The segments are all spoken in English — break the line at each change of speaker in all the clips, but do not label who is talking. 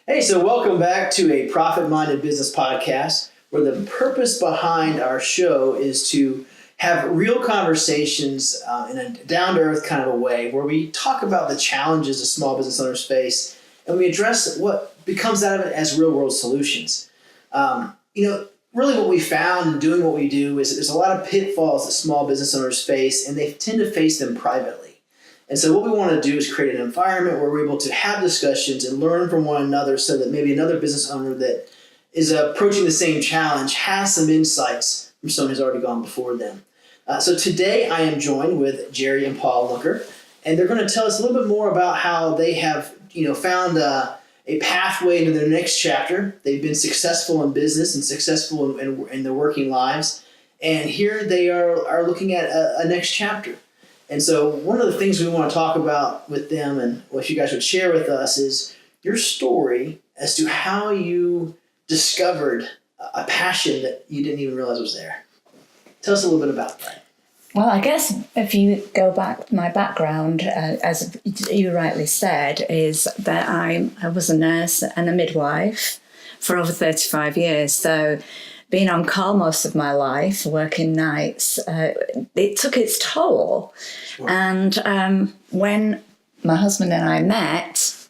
Hey, so welcome back to a Profit-Minded Business Podcast, where the purpose behind our show is to have real conversations in a down-to-earth kind of a way, where we talk about the challenges a small business owners face, and we address what becomes out of it as real-world solutions. Really what we found in doing what we do is there's a lot of pitfalls that small business owners face, and they tend to face them privately. And so what we want to do is create an environment where we're able to have discussions and learn from one another so that maybe another business owner that is approaching the same challenge has some insights from someone who's already gone before them. So today I am joined with Geri and Paul Looker, and they're going to tell us a little bit more about how they have found a pathway into their next chapter. They've been successful in business and successful in their working lives. And here they are looking at a next chapter. And so one of the things we want to talk about with them and what you guys would share with us is your story as to how you discovered a passion that you didn't even realize was there. Tell us a little bit about that.
Well, I guess if you go back, my background, as you rightly said, is that I was a nurse and a midwife for over 35 years. So being on call most of my life, working nights, it took its toll. Sure. And when my husband and I met,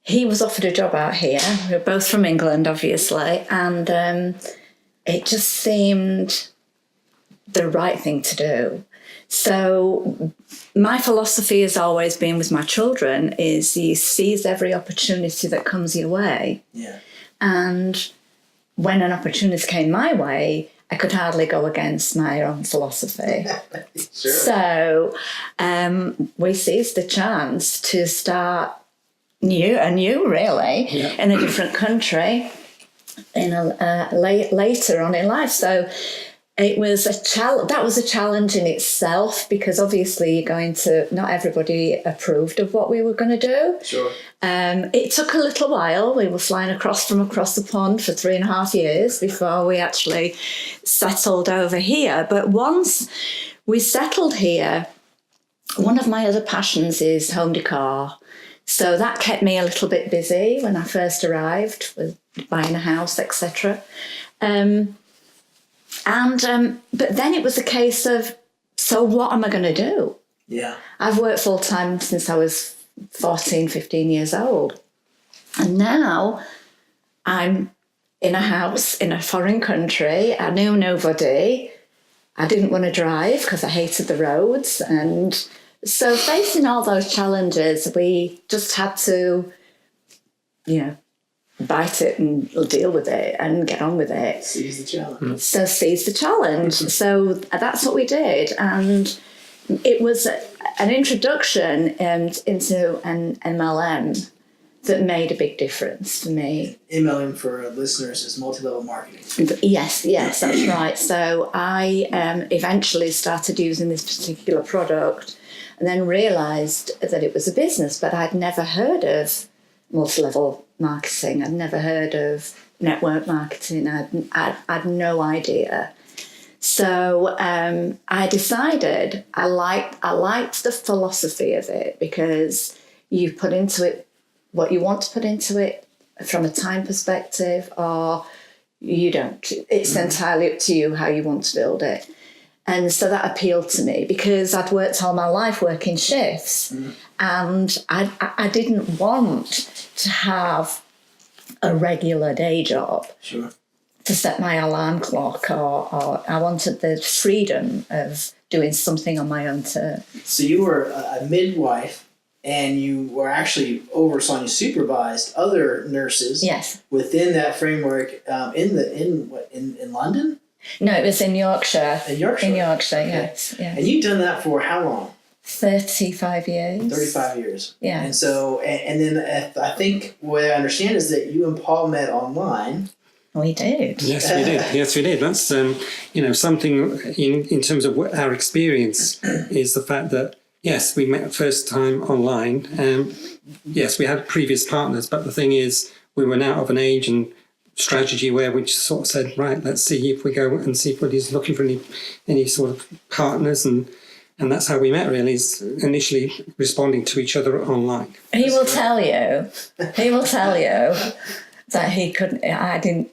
he was offered a job out here. We were both from England, obviously, and it just seemed the right thing to do. So my philosophy has always been with my children is you seize every opportunity that comes your way.
Yeah. And
when an opportunity came my way, I could hardly go against my own philosophy.
Sure.
So we seized the chance to start anew really, in a different country later on in life. So it was that was a challenge in itself, because obviously not everybody approved of what we were going to do.
Sure.
It took a little while. We were flying across the pond for 3.5 years before we actually settled over here. But once we settled here, one of my other passions is home decor. So that kept me a little bit busy when I first arrived with buying a house, etc. But then it was a case of, so what am I going to do?
Yeah.
I've worked full time since I was 14, 15 years old. And now I'm in a house in a foreign country. I knew nobody. I didn't want to drive because I hated the roads. And so facing all those challenges, we just had to, bite it and deal with it and get on with it.
Seize the challenge.
So seize the challenge. So that's what we did. And it was an introduction into an MLM that made a big difference for me.
MLM, for listeners, is multi-level marketing.
Yes, that's right. So I eventually started using this particular product and then realised that it was a business, but I'd never heard of multi-level marketing. I'd never heard of network marketing. I'd no idea. So I decided I liked the philosophy of it, because you put into it what you want to put into it from a time perspective, or you don't. It's entirely up to you how you want to build it. And so that appealed to me, because I'd worked all my life working shifts, and I didn't want to have a regular day job.
Sure.
To set my alarm clock, or I wanted the freedom of doing something on my own terms.
So you were a midwife, and you were actually you supervised other nurses.
Yes.
Within that framework, in London?
No, it was in Yorkshire.
In Yorkshire?
In Yorkshire,
okay.
Yes.
And you've done that for how long?
35 years.
35 years.
Yeah.
And so, and then I think what I understand is that you and Paul met online.
We did.
Yes, we did. Yes, we did. That's something in terms of our experience is the fact that yes, we met first time online. Yes, we had previous partners, but the thing is, we were now of an age and strategy where we just sort of said, right, let's see if we go and see if anybody's looking for any sort of partners, and And that's how we met, really, is initially responding to each other online.
He will tell you that he couldn't,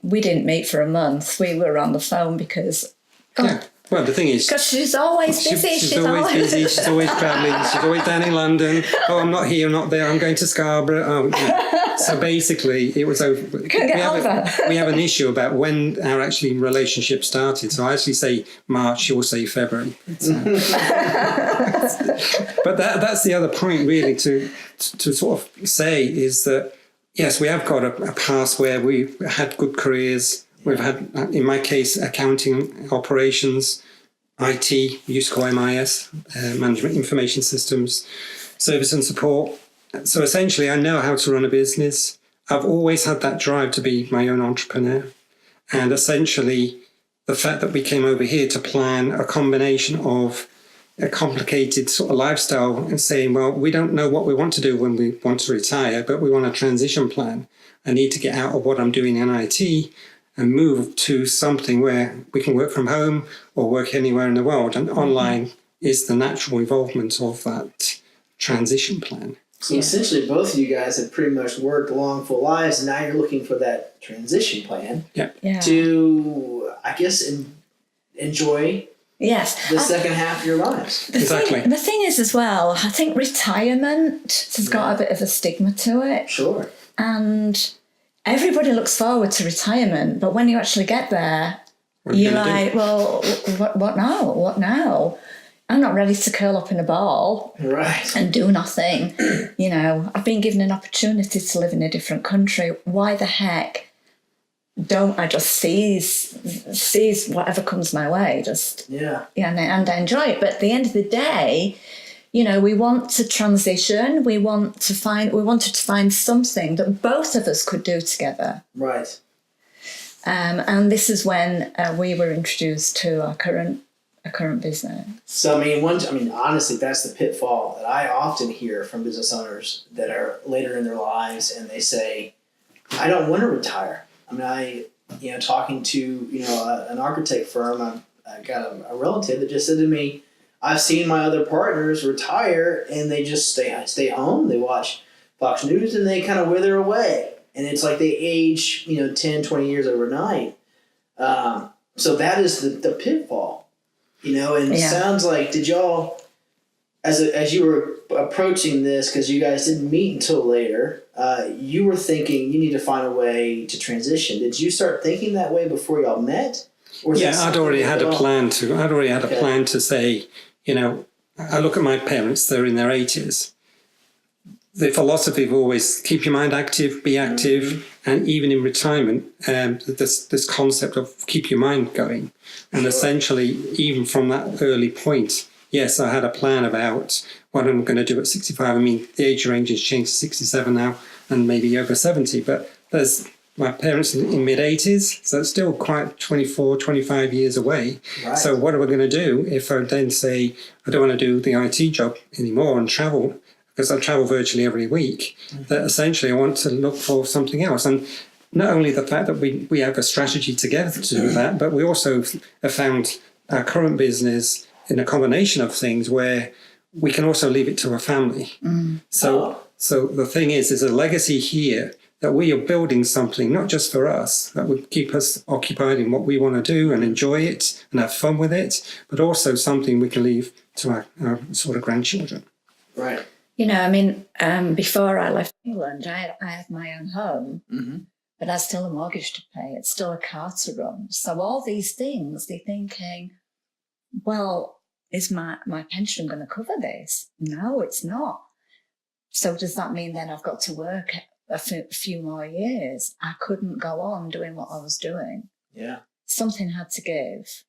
we didn't meet for a month. We were on the phone because...
Yeah. Well, the thing is...
Because she's always busy.
She's always busy. She's always travelling. She's always down in London. Oh, I'm not here, I'm not there. I'm going to Scarborough. Oh, yeah. So basically, it was over. We have an issue about when our actually relationship started. So I actually say March, she will say February. But that's the other point, really, to sort of say is that, yes, we have got a past where we've had good careers. We've had, in my case, accounting, operations, IT, we used to call MIS, Management Information Systems, service and support. So essentially, I know how to run a business. I've always had that drive to be my own entrepreneur. And essentially, the fact that we came over here to plan a combination of a complicated sort of lifestyle and saying, well, we don't know what we want to do when we want to retire, but we want a transition plan. I need to get out of what I'm doing in IT and move to something where we can work from home or work anywhere in the world. And online is the natural involvement of that transition plan.
So essentially, both of you guys have pretty much worked long, full lives, and now you're looking for that transition plan to, I guess, enjoy the second half of your lives.
The thing is as well, I think retirement has got a bit of a stigma to it.
Sure.
And everybody looks forward to retirement, but when you actually get there, you're like, well, what now? What now? I'm not ready to curl up in a ball and do nothing. You know, I've been given an opportunity to live in a different country. Why the heck don't I just seize whatever comes my way? And I enjoy it. But at the end of the day, you know, we want to transition. We wanted to find something that both of us could do together.
Right.
And this is when we were introduced to our current business.
So honestly, that's the pitfall that I often hear from business owners that are later in their lives, and they say, "I don't want to retire." Talking to an architect firm, I got a relative that just said to me, "I've seen my other partners retire, and they just stay home. They watch Fox News, and they kind of wither away, and it's like they age 10, 20 years overnight." So that is the pitfall. And it sounds like, did y'all, as you were approaching this, because you guys didn't meet until later, you were thinking you need to find a way to transition. Did you start thinking that way before y'all met?
I'd already had a plan to say, I look at my parents, they're in their 80s. The philosophy of always keep your mind active, be active, and even in retirement, this concept of keep your mind going. And essentially, even from that early point, yes, I had a plan about what I'm going to do at 65. I mean, the age range has changed to 67 now and maybe over 70, but there's my parents in mid-80s, so it's still quite 24, 25 years away. Right. So what are we going to do if I then say, I don't want to do the IT job anymore and travel, because I travel virtually every week, that essentially I want to look for something else. And not only the fact that we have a strategy together to do that, but we also have found our current business in a combination of things where we can also leave it to a family. So the thing is, there's a legacy here that we are building something, not just for us, that would keep us occupied in what we want to do and enjoy it and have fun with it, but also something we can leave to our sort of grandchildren.
Right.
Before I left England, I had my own home, but I still a mortgage to pay. It's still a car to run. So all these things, they're thinking, well, is my pension going to cover this? No, it's not. So does that mean then I've got to work a few more years? I couldn't go on doing what I was doing. Yeah. Something had to give.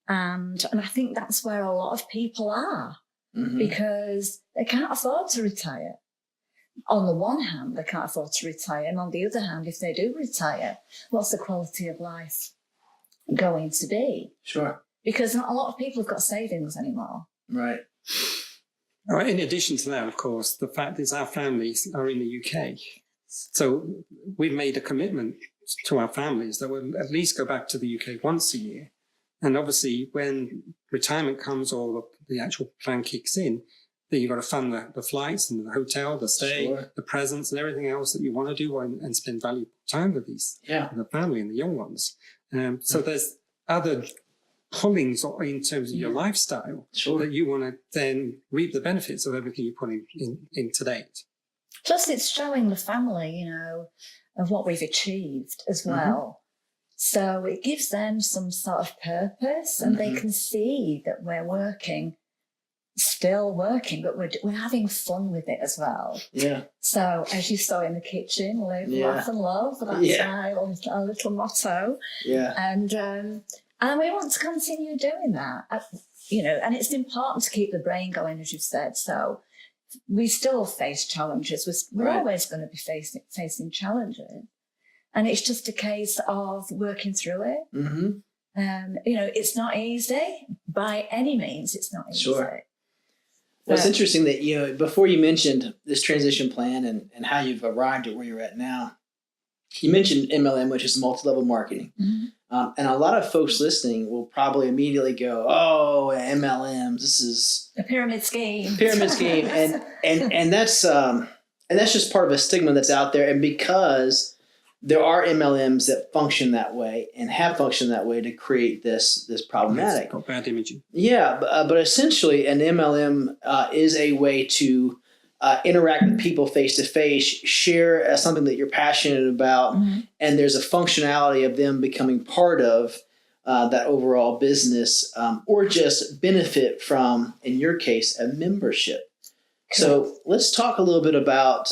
And I think that's where a lot of people are. Because they can't afford to retire. On the one hand, they can't afford to retire, and on the other hand, if they do retire, what's the quality of life going to be? Sure. Because not a lot of people have got savings anymore. Right.
All right. In addition to that, of course, the fact is our families are in the UK. So we've made a commitment to our families that we'll at least go back to the UK once a year. And obviously, when retirement comes or the actual plan kicks in, then you've got to fund the flights and the hotel, the stay,
Sure.
the presents, and everything else that you want to do and spend valuable time with the family and the young ones. So there's other pullings in terms of your lifestyle that you want to then reap the benefits of everything you put in to date.
Plus, it's showing the family, of what we've achieved as well. So it gives them some sort of purpose, and they can see that we're still working, but we're having fun with it as well.
Yeah.
So as you saw in the kitchen, live, laugh and love. That's our little motto.
Yeah.
And we want to continue doing that. And it's important to keep the brain going, as you've said. So we still face challenges. We're always going to be facing challenges. And it's just a case of working through it. It's not easy. By any means, it's not easy.
Sure. Well, it's interesting that, before you mentioned this transition plan and how you've arrived at where you're at now, you mentioned MLM, which is multi-level marketing. And a lot of folks listening will probably immediately go, oh, MLMs, this is
a pyramid scheme.
And that's just part of a stigma that's out there. And because there are MLMs that function that way and have functioned that way to create this problematic.
It's got bad imaging.
Yeah, but essentially an MLM is a way to interact with people face to face, share something that you're passionate about, and there's a functionality of them becoming part of that overall business, or just benefit from, in your case, a membership. So let's talk a little bit about.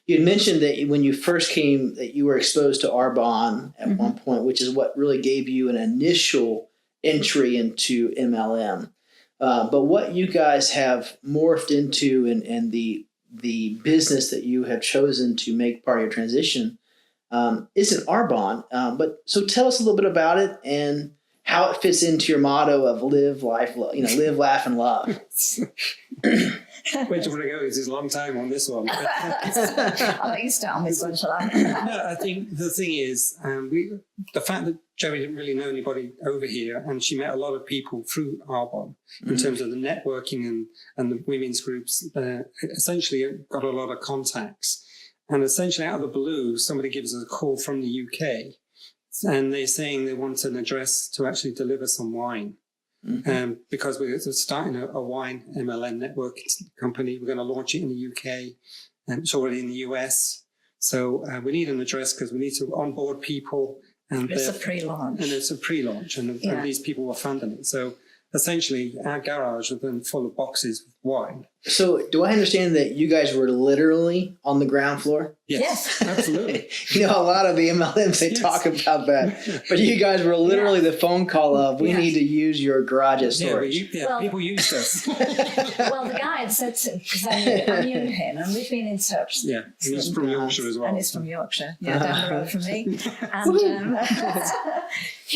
You had mentioned that when you first came, that you were exposed to Arbonne at one point, which is what really gave you an initial entry into MLM. But what you guys have morphed into and the business that you have chosen to make part of your transition isn't Arbonne. So tell us a little bit about it and how it fits into your motto of live, life, live, laugh, and love.
Where do you want to go? It's a long time on this one.
I'll let you start on this one, shall I?
No, I think the thing is, the fact that Joey didn't really know anybody over here, and she met a lot of people through Arbonne in terms of the networking and the women's groups, essentially got a lot of contacts. And essentially out of the blue, somebody gives us a call from the UK, and they're saying they want an address to actually deliver some wine. Because we're starting a wine MLM network company. We're going to launch it in the UK, and it's already in the US. So we need an address because we need to onboard people. And
it's a pre-launch.
And it's a pre-launch, and these people were funding it. So essentially, our garage was then full of boxes of wine.
So do I understand that you guys were literally on the ground floor?
Yes. Absolutely.
A lot of the MLMs, they talk about that. But you guys were literally the phone call of, we need to use your garage as storage.
People used us.
Well, the guy had said to, because I knew him, and we've been in touch.
Yeah, he's from Yorkshire as well.
And he's from Yorkshire, down the road from me.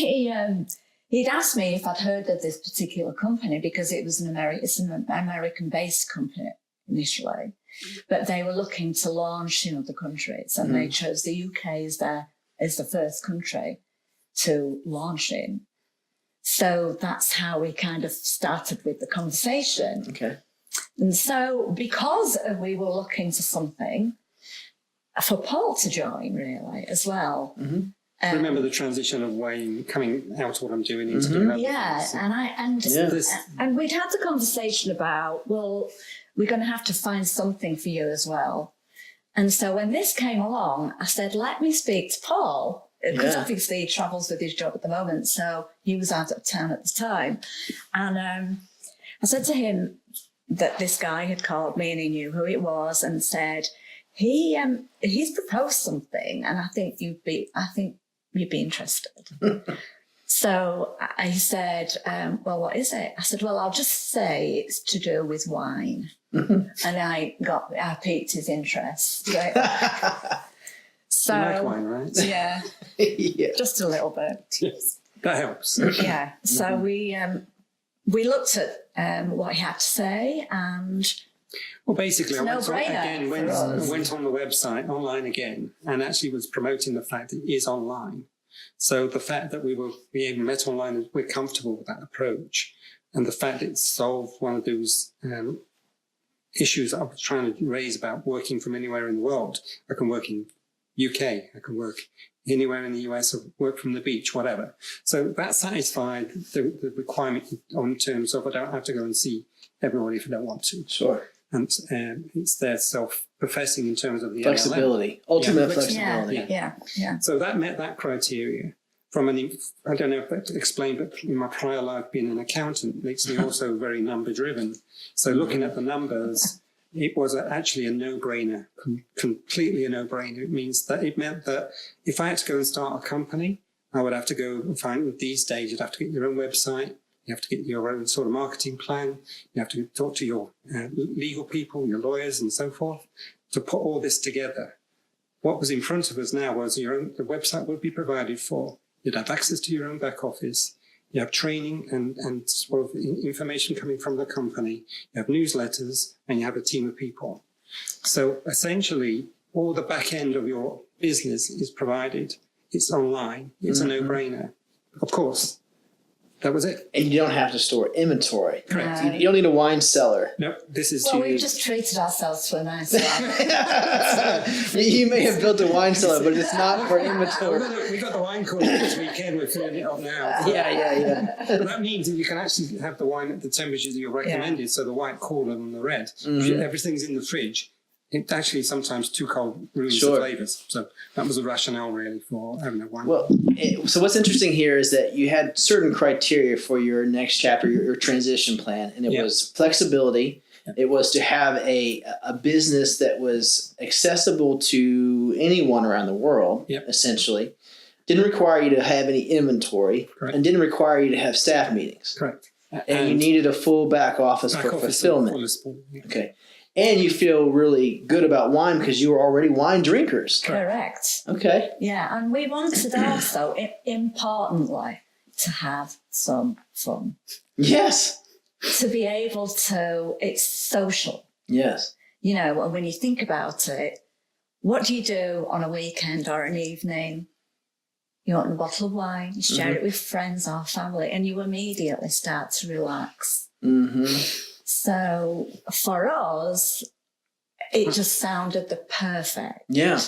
And he'd asked me if I'd heard of this particular company because it's an American-based company initially, but they were looking to launch in other countries, and they chose the UK as the first country to launch in. So that's how we kind of started with the conversation.
Okay.
And so because we were looking for something for Paul to join, really, as well.
Remember the transition of Wayne coming out of what I'm doing into doing other things.
And we'd had the conversation about, well, we're going to have to find something for you as well. And so when this came along, I said, let me speak to Paul, because obviously he travels with his job at the moment, so he was out of town at the time. And I said to him that this guy had called me and he knew who it was, and said, he's proposed something, and I think you'd be interested. So I said, well, what is it? I said, well, I'll just say it's to do with wine. And I piqued his interest. Right? So,
you like wine, right?
Yeah. Just a little bit.
Yes, that helps.
Yeah. So we looked at what he had to say, and
well, basically, I went on the website online again, and actually was promoting the fact that it is online. So the fact that we met online and we're comfortable with that approach, and the fact it solved one of those issues I was trying to raise about working from anywhere in the world. I can work in UK, I can work anywhere in the US, or work from the beach, whatever. So that satisfied the requirement in terms of I don't have to go and see everybody if I don't want to.
Sure.
And it's their self-professing in terms of the
Flexibility, ultimate
Yeah.
flexibility.
Yeah.
So that met that criteria. I don't know if that explained, but in my prior life being an accountant makes me also very number driven. So looking at the numbers, it was actually a no-brainer, completely a no-brainer. It meant that if I had to go and start a company, I would have to go and find, these days, you'd have to get your own website, you have to get your own sort of marketing plan, you have to talk to your legal people, your lawyers and so forth, to put all this together. What was in front of us now was the website would be provided for. You'd have access to your own back office. You have training and sort of information coming from the company. You have newsletters and you have a team of people. So essentially, all the back end of your business is provided. It's online. It's a no-brainer. Of course, that was it.
And you don't have to store inventory.
Correct.
You don't need a wine cellar.
No, this is
Well, we've just treated ourselves to a nice one.
You may have built a wine cellar, but it's not for
Oh,
inventory.
we got the wine cooler this weekend. We're filling it up now.
Yeah.
But that means that you can actually have the wine at the temperatures that you're recommended. So the white cooler than the red. Everything's in the fridge. It's actually sometimes too cold ruins the flavours. So that was the rationale really for having a wine.
Well, so what's interesting here is that you had certain criteria for your next chapter, your transition plan, and it was flexibility. It was to have a business that was accessible to anyone around the world, essentially. Didn't require you to have any inventory, and didn't require you to have staff meetings.
Correct.
And you needed a full back office for fulfillment. Okay. And you feel really good about wine because you were already wine drinkers.
Correct.
Okay.
Yeah, and we wanted also, importantly, to have some fun.
Yes.
To be able to, it's social.
Yes.
You know, when you think about it, what do you do on a weekend or an evening? You open a bottle of wine, you share it with friends or family, and you immediately start to relax.
Mm-hmm.
So for us, it just sounded the perfect.
Yeah.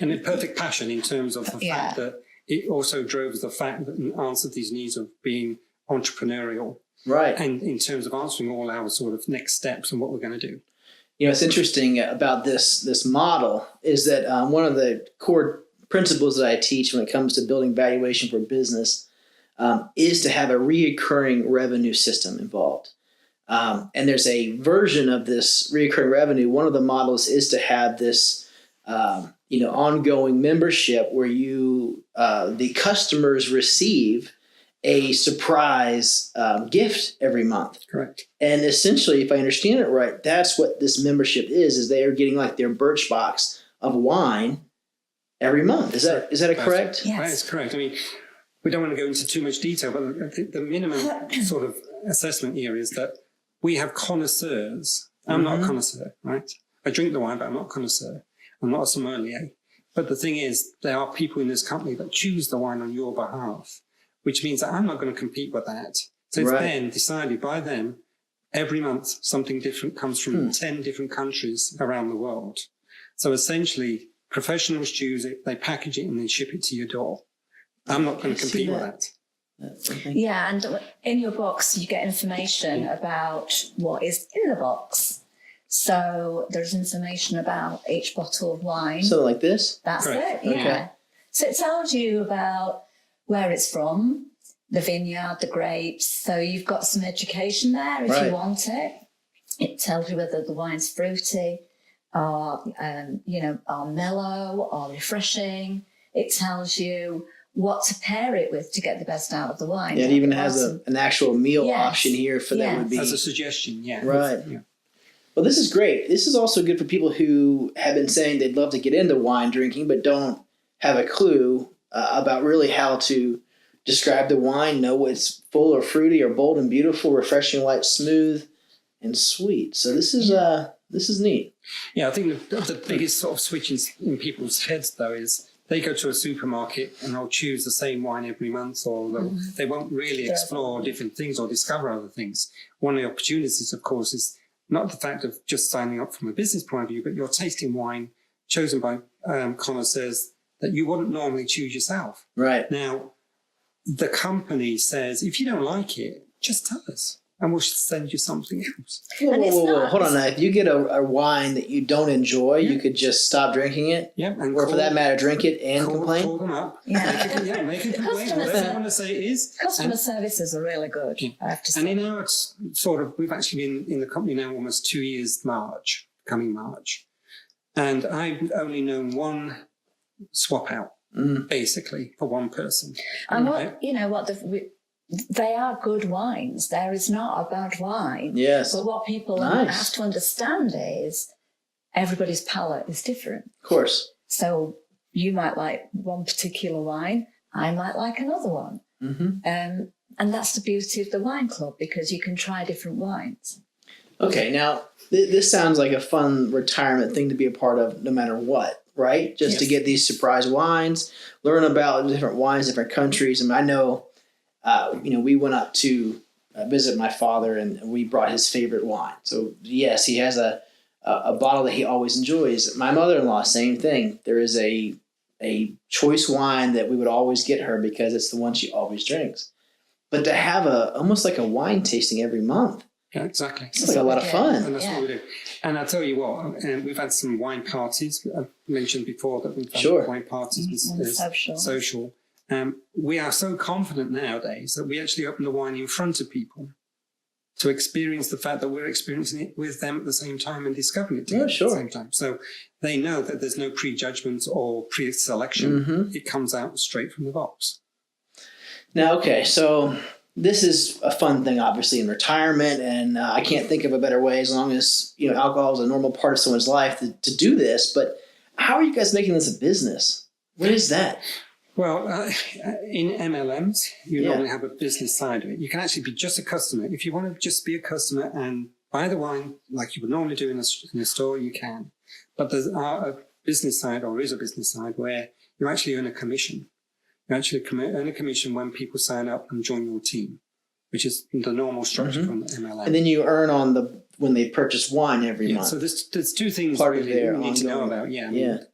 And a perfect passion in terms of the fact that it also drove the fact that it answered these needs of being entrepreneurial.
Right.
And in terms of answering all our sort of next steps and what we're going to do.
You know, what's interesting about this model is that one of the core principles that I teach when it comes to building valuation for business is to have a reoccurring revenue system involved. And there's a version of this recurring revenue. One of the models is to have this, ongoing membership where the customers receive a surprise gift every month.
Correct.
And essentially, if I understand it right, that's what this membership is they are getting like their Birchbox of wine every month. Is that correct?
Yes.
That is correct. I mean, we don't want to go into too much detail, but I think the minimum sort of assessment here is that we have connoisseurs. I'm not a connoisseur, right? I drink the wine, but I'm not a connoisseur. I'm not a sommelier. But the thing is, there are people in this company that choose the wine on your behalf, which means that I'm not going to compete with that. So it's then decided by them, every month something different comes from 10 different countries around the world. So essentially, professionals choose it, they package it, and they ship it to your door. I'm not going to compete with that.
Yeah, and in your box, you get information about what is in the box. So there's information about each bottle of wine.
Something like this?
That's
Correct.
it, yeah.
Okay.
So it tells you about where it's from, the vineyard, the grapes. So you've got some education there if you want it. It tells you whether the wine's fruity or, or mellow or refreshing. It tells you what to pair it with to get the best out of the wine.
Yeah, it even has an actual meal option here for that would be.
As a suggestion,
Right.
Yeah.
Well, this is great. This is also good for people who have been saying they'd love to get into wine drinking, but don't have a clue about really how to describe the wine, know it's full or fruity or bold and beautiful, refreshing, light, smooth, and sweet. So this is neat.
Yeah, I think the biggest sort of switch in people's heads, though, is they go to a supermarket and they'll choose the same wine every month, or they won't really explore different things or discover other things. One of the opportunities, of course, is not the fact of just signing up from a business point of view, but you're tasting wine chosen by connoisseurs that you wouldn't normally choose yourself.
Right.
Now, the company says, if you don't like it, just tell us and we'll send you something else.
Whoa. Hold on now. If you get a wine that you don't enjoy, you could just stop drinking it?
Yeah. And
or for that matter, drink it and complain?
Call them up. Make a complaint. Whatever you want to say it is.
Customer services are really good, I have to say.
And in our we've actually been in the company now almost 2 years, coming March. And I've only known one swap out, basically, for one person.
And they are good wines. There is not a bad wine.
Yes.
But what people have to understand is everybody's palate is different.
Of course.
So you might like one particular wine, I might like another one. Mm-hmm. And that's the beauty of the wine club, because you can try different wines.
Okay, now this sounds like a fun retirement thing to be a part of no matter what, right? Just to get these surprise wines, learn about different wines, different countries. I mean, I know, we went up to visit my father and we brought his favorite wine. So yes, he has a bottle that he always enjoys. My mother-in-law, same thing. There is a choice wine that we would always get her because it's the one she always drinks. But to have almost like a wine tasting every month.
Yeah, exactly.
It's like a lot of fun.
And that's what we do. And I'll tell you what, we've had some wine parties. I've mentioned before that we've had wine parties. Social. We are so confident nowadays that we actually open the wine in front of people to experience the fact that we're experiencing it with them at the same time and discovering it together at the same time. So they know that there's no prejudgments or pre-selection. Mm-hmm. It comes out straight from the box. Now,
okay, so this is a fun thing, obviously, in retirement, and I can't think of a better way, as long as alcohol is a normal part of someone's life, to do this. But how are you guys making this a business? What is that?
Well, in MLMs, you normally have a business side of it. You can actually be just a customer. If you want to just be a customer and buy the wine like you would normally do in a store, you can. But there's a business side, or is a business side, where you actually earn a commission. You actually earn a commission when people sign up and join your team, which is the normal structure from MLM.
And then you earn on when they purchase wine every month.
So there's two things you need to know about.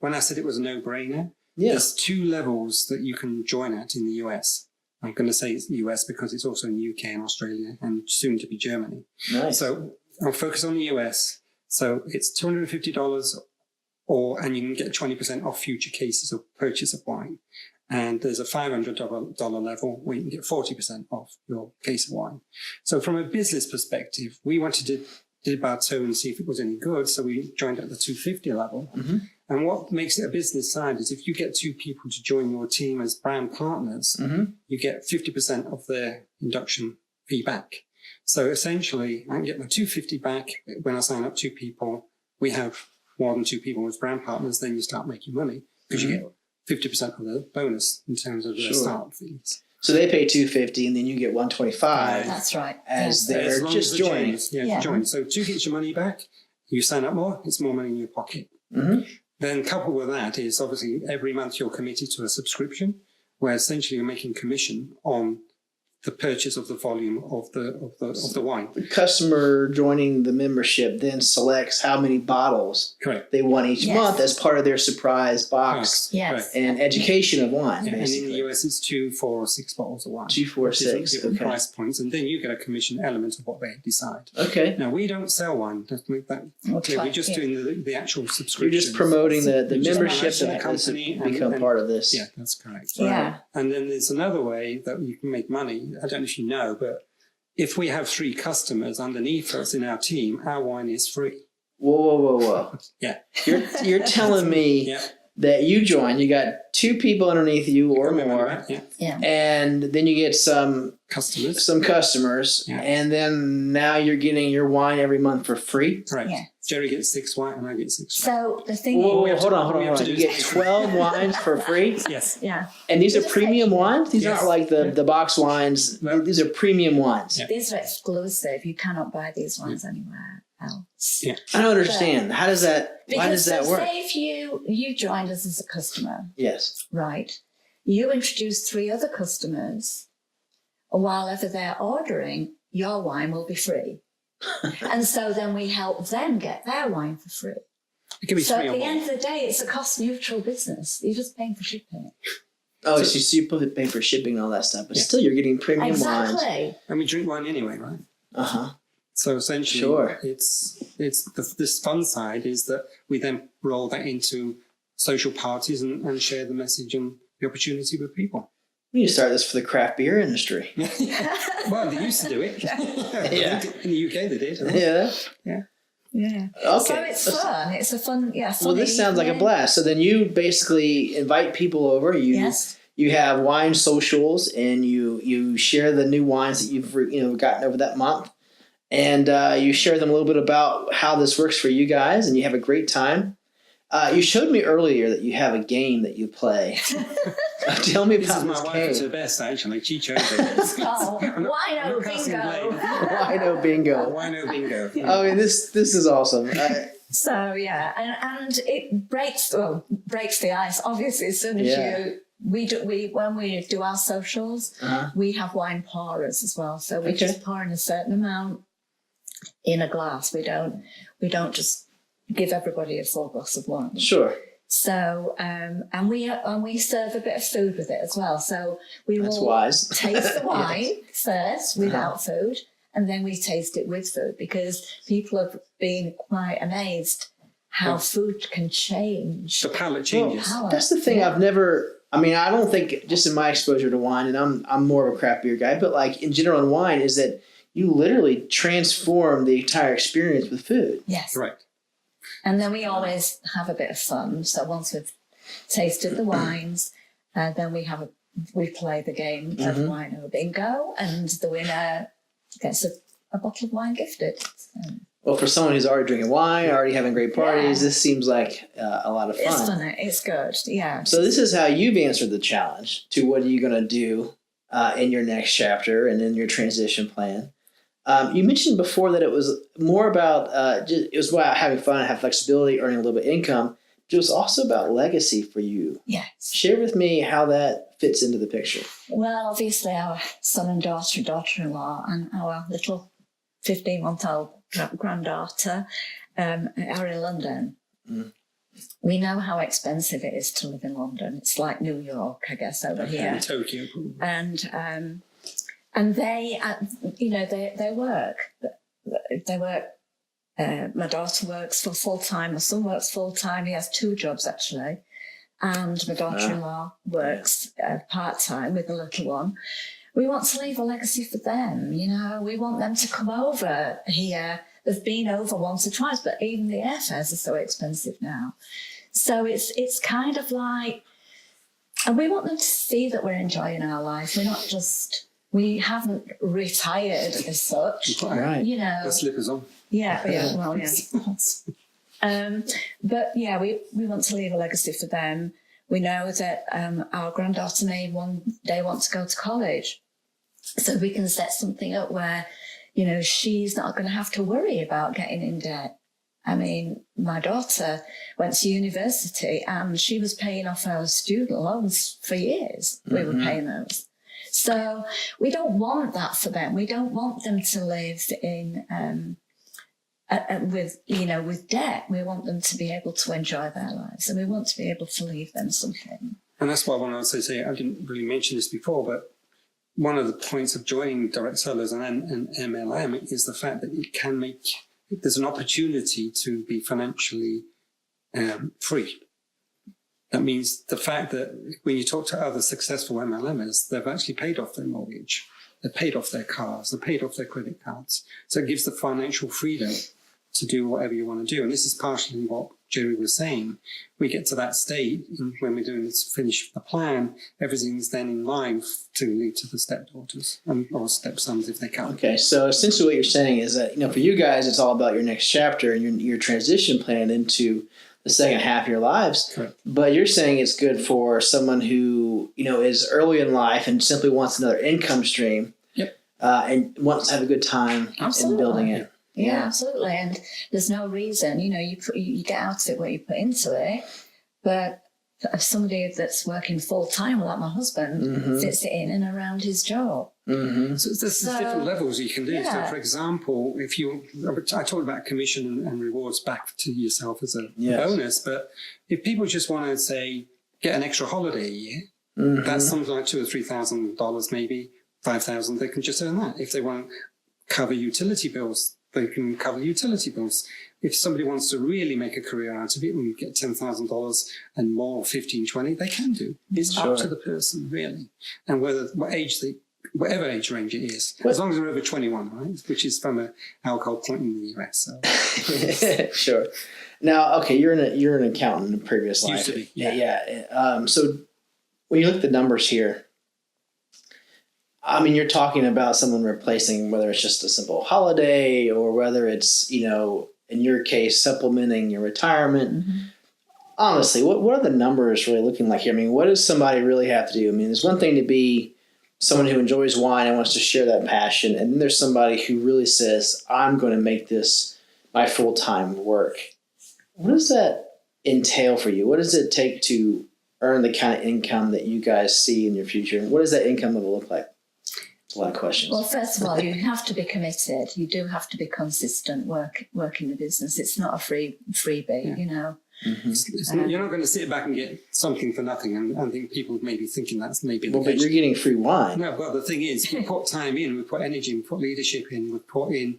When I said it was a no-brainer, there's two levels that you can join at in the US. I'm going to say it's the US because it's also in the UK and Australia and soon to be Germany. Nice. So I'll focus on the US. So it's $250 and you can get 20% off future cases of purchase of wine. And there's a $500 level where you can get 40% off your case of wine. So from a business perspective, we wanted to dip our toe and see if it was any good. So we joined at the $250 level. Mm-hmm. And what makes it a business side is if you get two people to join your team as brand partners, you get 50% of their induction fee back. So essentially, I can get my $250 back when I sign up two people. We have more than two people as brand partners, then you start making money because you get 50% of the bonus in terms of the start fees.
So they pay $250 and then you get $125.
That's right.
As they're just joining.
Join. So two gets your money back. You sign up more, it's more money in your pocket. Mm-hmm. Then coupled with that is obviously every month you're committed to a subscription where essentially you're making commission on the purchase of the volume of the wine.
The customer joining the membership then selects how many bottles they want each month as part of their surprise box and education of wine.
And in the US, it's 2, 4, or 6 bottles of wine.
2, 4, 6.
Different price points, and then you get a commission element of what they decide.
Okay.
Now we don't sell wine. Let's make that clear. We're just doing the actual subscription.
You're just promoting the membership and the company become part of this.
Yeah, that's correct.
Yeah.
And then there's another way that you can make money. I don't know if you know, but if we have 3 customers underneath us in our team, our wine is free.
Whoa.
Yeah.
You're telling me that you join, you got 2 people underneath you or more, and then you get some customers, and then now you're getting your wine every month for free?
Correct. Yeah. Jerry gets 6 wine and I get 6 wine.
So the thing
is... Hold on. You get 12 wines for free?
Yes.
Yeah.
And these are premium wines? These aren't like the box wines. No. These are premium wines.
Yeah. These are exclusive. You cannot buy these wines anywhere. else.
Yeah.
I don't understand. How does that? Why does that work?
Say if you joined us as a customer,
Yes.
right? You introduce 3 other customers, and while ever they're ordering, your wine will be free. And so then we help them get their wine for free.
It can be
So
3
at
or
the
more.
end of the day, it's a cost-neutral business. You're just paying for shipping.
Oh, so you pay for shipping and all that stuff, but still you're getting premium wines.
Exactly.
And we drink wine anyway, right?
Uh-huh.
So essentially,
Sure.
it's this fun side is that we then roll that into social parties and share the message and the opportunity with people.
We need to start this for the craft beer industry.
Well, they used to do it.
Yeah.
In the UK, they did.
Yeah.
Yeah.
Okay.
So it's fun. It's a fun, yeah.
Well, this sounds like a blast. So then you basically invite people over.
Yes.
You have wine socials, and you share the new wines that you've gotten over that month, and you share them a little bit about how this works for you guys, and you have a great time. You showed me earlier that you have a game that you play. Tell me
This
about
is my
this
wife
game.
at her best, actually. She chose it.
It's called Wino
casting
Bingo.
blade.
Wino Bingo.
Wino Bingo.
Oh, and this is awesome.
So yeah, and it breaks the ice. Obviously, as soon as
Yeah.
when we do our socials, we have wine pourers as well. So we just pour in a certain amount in a glass. We don't just give everybody a full glass of wine.
Sure.
So and we serve a bit of food with it as well. So we
That's
will
wise.
taste the wine first without food, and then we taste it with food, because people have been quite amazed how food can change.
The palate changes.
That's the thing. I don't think, just in my exposure to wine, and I'm more of a craft beer guy, but like in general in wine, is that you literally transform the entire experience with food.
Yes.
Right.
And then we always have a bit of fun. So once we've tasted the wines, then we play the game of Wino Bingo, and the winner gets a bottle of wine gifted. So.
Well, for someone who's already drinking wine, already having great parties, this seems like a lot of fun.
It's fun. It's good. Yeah.
So this is how you've answered the challenge to what are you going to do in your next chapter and in your transition plan. You mentioned before that it was more about it was about having fun and have flexibility, earning a little bit of income. But it was also about legacy for you.
Yes.
Share with me how that fits into the picture.
Well, obviously, our son and daughter-in-law, and our little 15-month-old granddaughter are in London. We know how expensive it is to live in London. It's like New York, I guess, over here.
Tokyo.
And they, they work. They work. My daughter works for full-time. My son works full-time. He has 2 jobs, actually. And my daughter-in-law works part-time with the little one. We want to leave a legacy for them, We want them to come over here. They've been over once or twice, but even the airfares are so expensive now. So it's kind of like, and we want them to see that we're enjoying our life. We haven't retired as such.
Right.
The slippers on.
Yeah. But yeah, we want to leave a legacy for them. We know that our granddaughter may one day want to go to college. So we can set something up where, she's not going to have to worry about getting in debt. I mean, my daughter went to university and she was paying off her student loans for years. We were paying those. So we don't want that for them. We don't want them to live in with debt. We want them to be able to enjoy their lives, and we want to be able to leave them something.
And that's why I want to say, I didn't really mention this before, but one of the points of joining Direct Sellers and MLM is the fact that it can there's an opportunity to be financially free. That means the fact that when you talk to other successful MLMers, they've actually paid off their mortgage, they've paid off their cars, they've paid off their credit cards. So it gives the financial freedom to do whatever you want to do. And this is partially what Geri was saying. We get to that state when we're doing this, finish the plan, everything's then in line to lead to the stepdaughters or stepsons if they can.
Okay, so essentially what you're saying is that, for you guys, it's all about your next chapter and your transition plan into the second half of your lives.
Correct.
But you're saying it's good for someone who, is early in life and simply wants another income stream.
Yep.
And wants to have a good time in building it.
Yeah, absolutely. And there's no reason, you get out of it what you put into it. But if somebody that's working full time, like my husband, fits it in and around his job.
Mm-hmm.
So there's different levels you can do.
Yeah.
So, for example, I talked about commission and rewards back to yourself as a bonus, but if people just want to say get an extra holiday a year, that's something like $2,000 or $3,000, maybe $5,000. They can just earn that. If they want to cover utility bills, they can cover utility bills. If somebody wants to really make a career out of it and get $10,000 and more, 15, 20, they can do. It's up to the person, really. And whatever age range it is, as long as they're over 21, right? Which is from an alcohol point in the US. So.
Sure. Now, okay, you're an accountant in a previous life.
Used to be,
yeah. So when you look at the numbers here, I mean, you're talking about someone replacing whether it's just a simple holiday or whether it's, in your case, supplementing your retirement. Honestly, what are the numbers really looking like here? I mean, what does somebody really have to do? I mean, there's one thing to be someone who enjoys wine and wants to share that passion, and then there's somebody who really says, I'm going to make this my full-time work. What does that entail for you? What does it take to earn the kind of income that you guys see in your future? And what does that income level look like? A lot of questions.
Well, first of all, you have to be committed. You do have to be consistent working the business. It's not a freebie,
You're not going to sit back and get something for nothing. And I think people may be thinking that's maybe the
Well,
case.
but you're getting free wine.
No, but the thing is, we put time in, we put energy, we put leadership in, we put in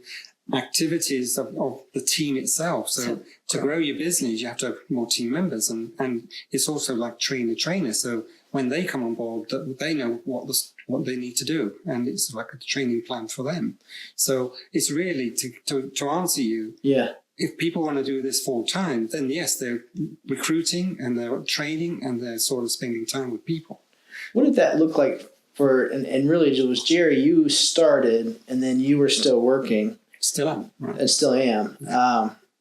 activities of the team itself. So to grow your business, you have to have more team members. And it's also like train the trainer. So when they come on board, they know what they need to do. And it's like a training plan for them. So it's really to answer you.
Yeah.
If people want to do this full time, then yes, they're recruiting and they're training and they're sort of spending time with people.
What did that look like and really it was Jerry, you started and then you were still working.
Still am. Right.
And still am.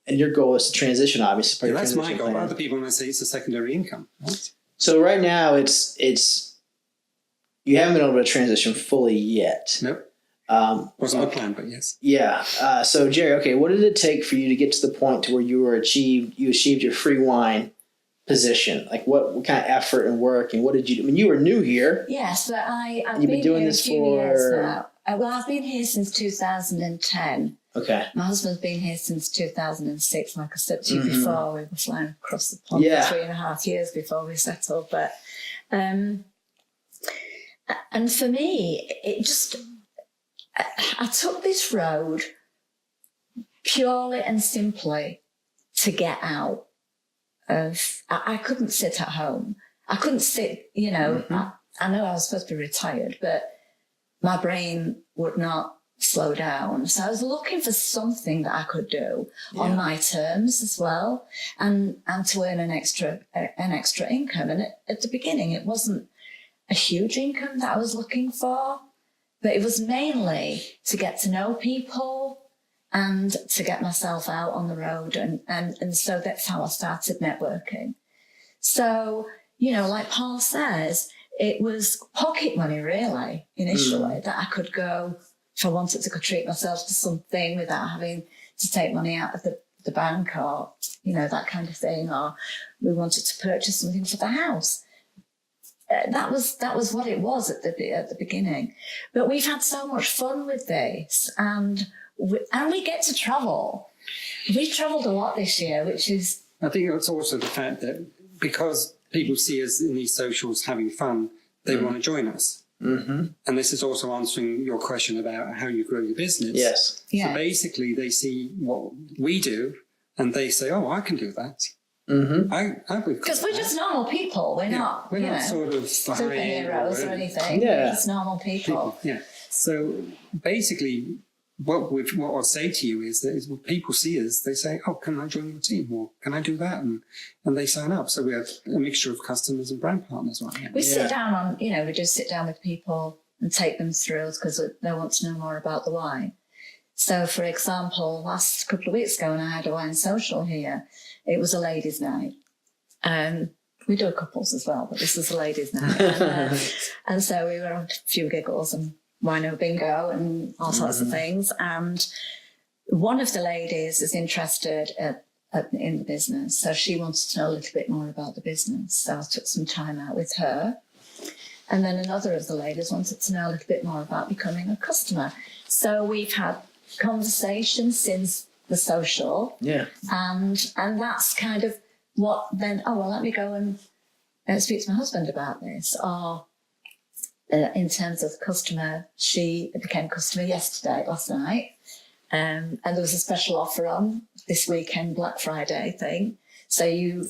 And your goal is to transition, obviously.
Yeah, that's my goal. Other people might say it's a secondary income. Right?
So right now it's you haven't been able to transition fully yet.
Nope. Wasn't my plan, but yes.
Yeah. So Jerry, okay, what did it take for you to get to the point to where you achieved your free wine position? Like what kind of effort and work and what did you do? I mean, you were new here.
Yes, but I've
You've
been
doing
here
this
a few
for
years now. Well, I've been here since 2010.
Okay.
My husband's been here since 2006. Like I said to you before, we were flying across the pond for 3.5 years before we settled. But and for me, it just I took this road purely and simply to get out of. I couldn't sit at home. I couldn't sit. I know I was supposed to be retired, but my brain would not slow down. So I was looking for something that I could do on my terms as well, and to earn an extra income. And at the beginning, it wasn't a huge income that I was looking for, but it was mainly to get to know people and to get myself out on the road. And so that's how I started networking. So, like Paul says, it was pocket money, really, initially, that I could go, if I wanted to go treat myself to something without having to take money out of the bank or, that kind of thing, or we wanted to purchase something for the house. That was what it was at the beginning. But we've had so much fun with this, and we get to travel. We've travelled a lot this year, which is...
I think it's also the fact that because people see us in these socials having fun, they want to join us. Mm-hmm. And this is also answering your question about how you grow your business.
Yes.
Yeah.
So basically, they see what we do, and they say, "Oh, I can do that."
Mm-hmm.
Because we're just normal people. We're not
sort of
superheroes or anything.
Yeah.
We're just normal people.
Yeah. So basically, what I'll say to you is that when people see us, they say, "Oh, can I join your team?" or "Can I do that?" and they sign up. So we have a mixture of customers and brand partners right now.
We sit down we just sit down with people and take them through because they want to know more about the wine. So, for example, last couple of weeks ago when I had a wine social here, it was a ladies' night. We do couples as well, but this was a ladies' night. And so we were on a few giggles and wino bingo and all sorts of things. And one of the ladies is interested in the business, so she wanted to know a little bit more about the business. So I took some time out with her. And then another of the ladies wanted to know a little bit more about becoming a customer. So we've had conversations since the social.
Yeah.
And that's kind of what then, let me go and speak to my husband about this. Or in terms of customer, she became a customer last night. And there was a special offer on this weekend, Black Friday thing. So you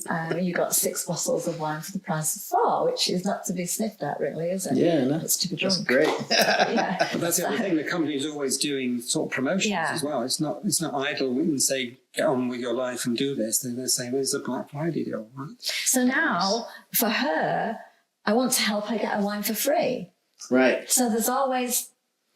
got 6 bottles of wine for the price of 4, which is not to be sniffed at, really, is it?
Yeah, no.
It's to be drunk.
That's great.
Yeah.
But that's the other thing. The company is always doing sort of promotions as well. It's not idle and say, get on with your life and do this. They're saying, there's a Black Friday deal, right?
So now, for her, I want to help her get a wine for free.
Right.
So there's always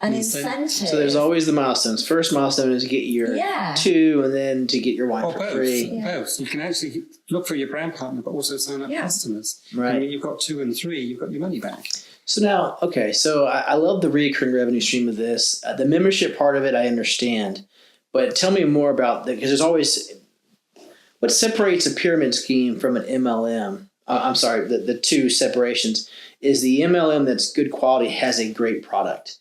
an incentive.
So there's always the milestones. First milestone is to get your 2, and then to get your wine for free.
Both. You can actually look for your brand partner, but also sign up customers.
Right.
And when you've got 2 and 3, you've got your money back.
So now, okay, so I love the recurring revenue stream of this. The membership part of it, I understand. But tell me more about that, because there's always, what separates a pyramid scheme from an MLM? I'm sorry, the 2 separations is the MLM that's good quality has a great product.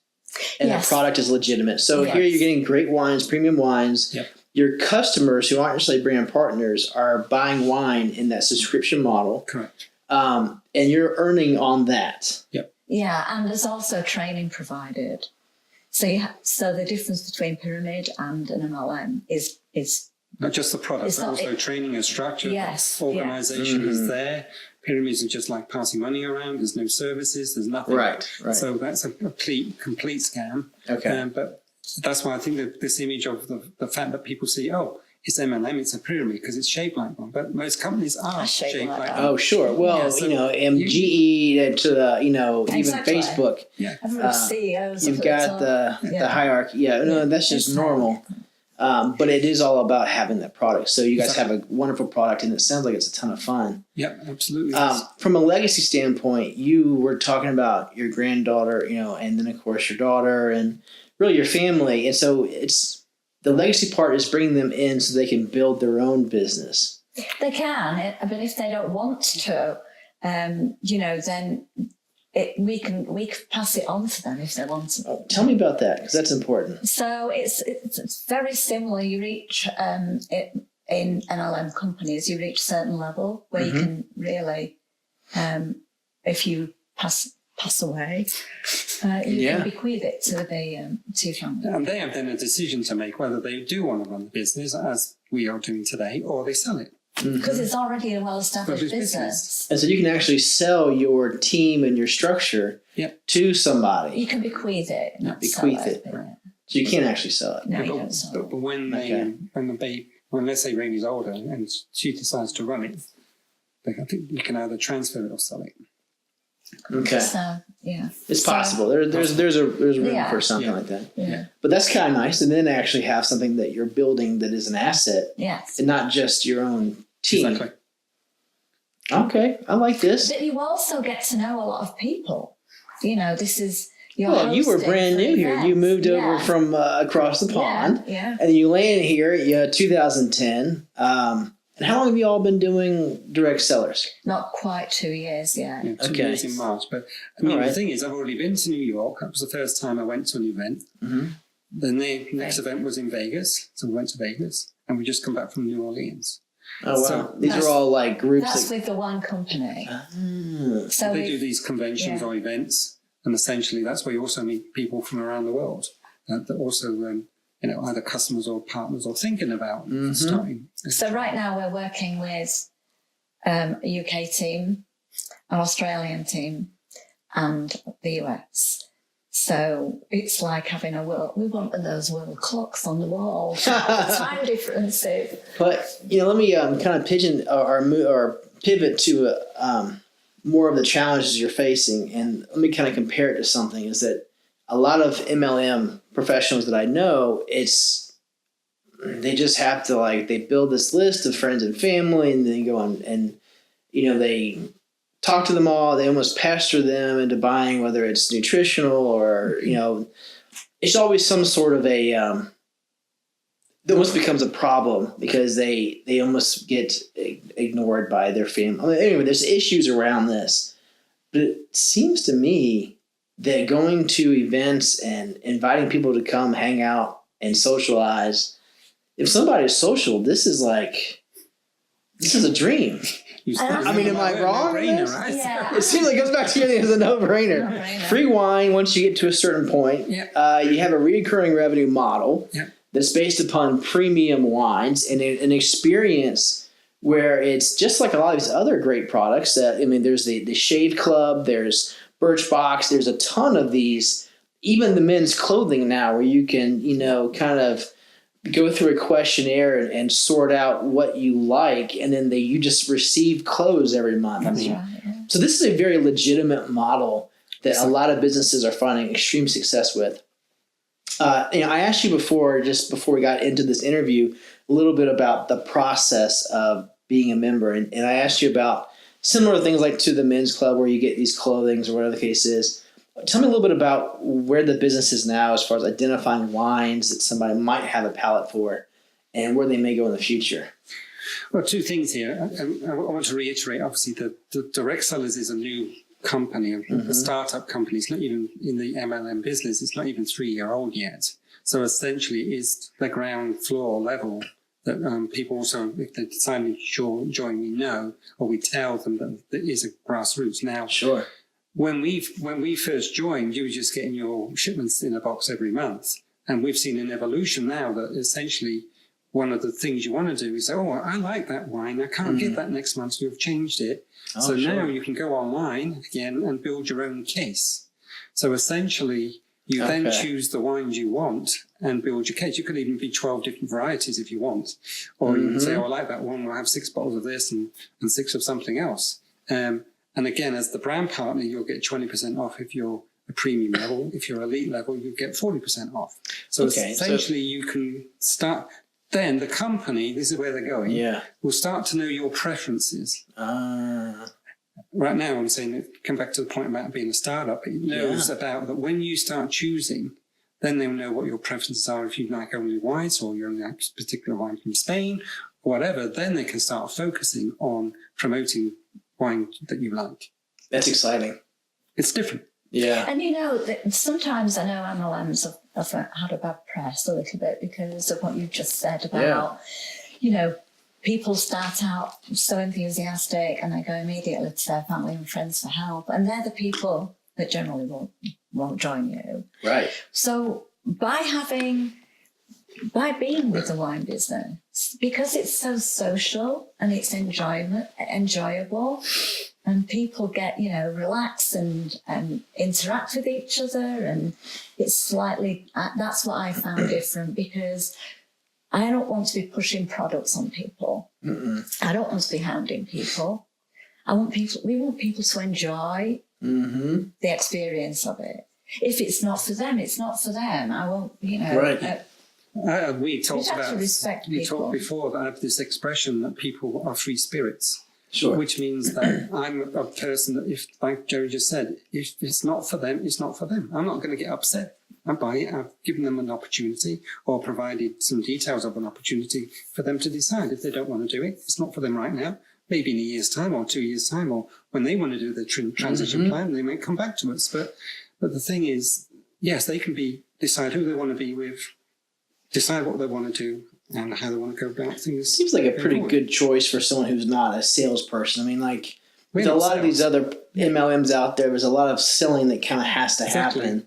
And the product is legitimate. So here you're getting great wines, premium wines.
Yep.
Your customers who aren't necessarily brand partners are buying wine in that subscription model.
Correct.
And you're earning on that.
Yep.
Yeah, and there's also training provided. So so the difference between pyramid and an MLM is
not just the product, but also training and structure.
Yes.
Organization is there. Pyramids are just like passing money around. There's no services. There's nothing.
Right.
So that's a complete scam.
Okay.
But that's why I think that this image of the fact that people see, it's MLM, it's a pyramid because it's shaped like one. But most companies are shaped like one.
Oh, sure. Well,
so
GE to the, even Facebook.
Yeah.
CEOs.
You've got the hierarchy. Yeah. No, that's just normal. But it is all about having that product. So you guys have a wonderful product, and it sounds like it's a ton of fun.
Yep, absolutely.
From a legacy standpoint, you were talking about your granddaughter, and then of course your daughter, and really your family. And so it's the legacy part is bringing them in so they can build their own business.
They can, but if they don't want to, then we can pass it on to them if they want to.
Tell me about that, because that's important.
So it's very similar. You reach in NLM companies, you reach a certain level where you can really, if you pass away, you can bequeath it to your family.
And they have then a decision to make whether they do want to run the business as we are doing today, or they sell it.
Because it's already a well-established business.
And so you can actually sell your team and your structure to somebody.
You can bequeath it.
Bequeath it. Right. So you can't actually sell it.
No, you don't sell it.
But when when let's say Rainey's older and she decides to run it, I think you can either transfer it or sell it.
Okay.
So,
it's possible. There's room for something like that.
Yeah.
But that's kind of nice. And then actually have something that you're building that is an asset.
Yes.
And not just your own team.
Exactly.
Okay. I like this.
But you also get to know a lot of people. This is your
you were brand new here. You moved over from across the pond.
Yeah.
And then you landed here 2010. And how long have you all been doing direct sellers?
Not quite 2 years yet.
Yeah, 2 years in March. But the thing is, I've already been to New York. That was the first time I went to an event.
Mm-hmm.
Then the next event was in Vegas. So we went to Vegas. And we just come back from New Orleans.
Oh, wow. So these are all like groups.
That's with the one company.
So they do these conventions or events. And essentially, that's where you also meet people from around the world that also... either customers or partners or thinking about starting.
So right now we're working with a UK team, an Australian team, and the US. So it's like having we want those world clocks on the wall, time differences.
But, let me kind of pigeon or pivot to more of the challenges you're facing. And let me kind of compare it to something is that a lot of MLM professionals that I know, they just have to they build this list of friends and family, and then they go on and they talk to them all. They almost pasture them into buying, whether it's nutritional or it's always some sort of a almost becomes a problem because they almost get ignored by their family. Anyway, there's issues around this, but it seems to me that going to events and inviting people to come hang out and socialize, if somebody is social, this is a dream. I mean, am I wrong?
Right?
Yeah.
It seems like it goes back to you as a no-brainer. Free wine once you get to a certain point.
Yeah.
You have a recurring revenue model
Yeah.
that's based upon premium wines and an experience where it's just like a lot of these other great products. There's the Shave Club, there's Birchbox, there's a ton of these, even the men's clothing now where you can, kind of go through a questionnaire and sort out what you like, and then you just receive clothes every month. So this is a very legitimate model that a lot of businesses are finding extreme success with. I asked you before we got into this interview, a little bit about the process of being a member, and I asked you about similar things like to the men's club where you get these clothings or whatever the case is. Tell me a little bit about where the business is now as far as identifying wines that somebody might have a palate for and where they may go in the future.
Well, two things here. I want to reiterate, obviously, the Direct Sellers is a new company, a startup company. It's not even in the MLM business. It's not even 3-year-old yet. So essentially, it's the ground floor level that people also, if they decide to join, we know, or we tell them that there is a grassroots. Now,
sure.
When we first joined, you were just getting your shipments in a box every month. And we've seen an evolution now that essentially one of the things you want to do is say, oh, I like that wine. I can't get that next month. So you've changed it. So sure. Now you can go online again and build your own case. So essentially, you then choose the wines you want and build your case. You could even be 12 different varieties if you want. Or you can say, oh, I like that one. We'll have 6 bottles of this and 6 of something else. And again, as the brand partner, you'll get 20% off if you're a premium level. If you're elite level, you get 40% off. So essentially, you can start. Then the company, this is where they're going, will start to know your preferences. Right now, I'm saying, come back to the point about being a startup. It knows about that when you start choosing, then they'll know what your preferences are. If you like only whites or you only like a particular wine from Spain or whatever, then they can start focusing on promoting wine that you like.
That's exciting.
It's different.
Yeah.
And sometimes I know MLMs have had a bad press a little bit because of what you just said about, people start out so enthusiastic and they go immediately to their family and friends for help. And they're the people that generally won't join you. Right. So by being with the wine business, because it's so social and it's enjoyable, and people get, relax and interact with each other, and it's slightly, that's what I found different, because I don't want to be pushing products on people. I don't want to be hounding people. We want people to enjoy the experience of it. If it's not for them, it's not for them. I won't,
Right.
We talked
we
talked before that I have this expression that people are free spirits.
Sure.
Which means that I'm a person that, if, like Jerry just said, if it's not for them, it's not for them. I'm not going to get upset by it. I've given them an opportunity or provided some details of an opportunity for them to decide. If they don't want to do it, it's not for them right now. Maybe in a year's time or 2 years' time, or when they want to do the transition plan, they might come back to us. But the thing is, yes, they can decide who they want to be with, decide what they want to do, and how they want to go about things.
Seems like a pretty good choice for someone who's not a salesperson. I mean, with a lot of these other MLMs out there, there's a lot of selling that kind of has to happen.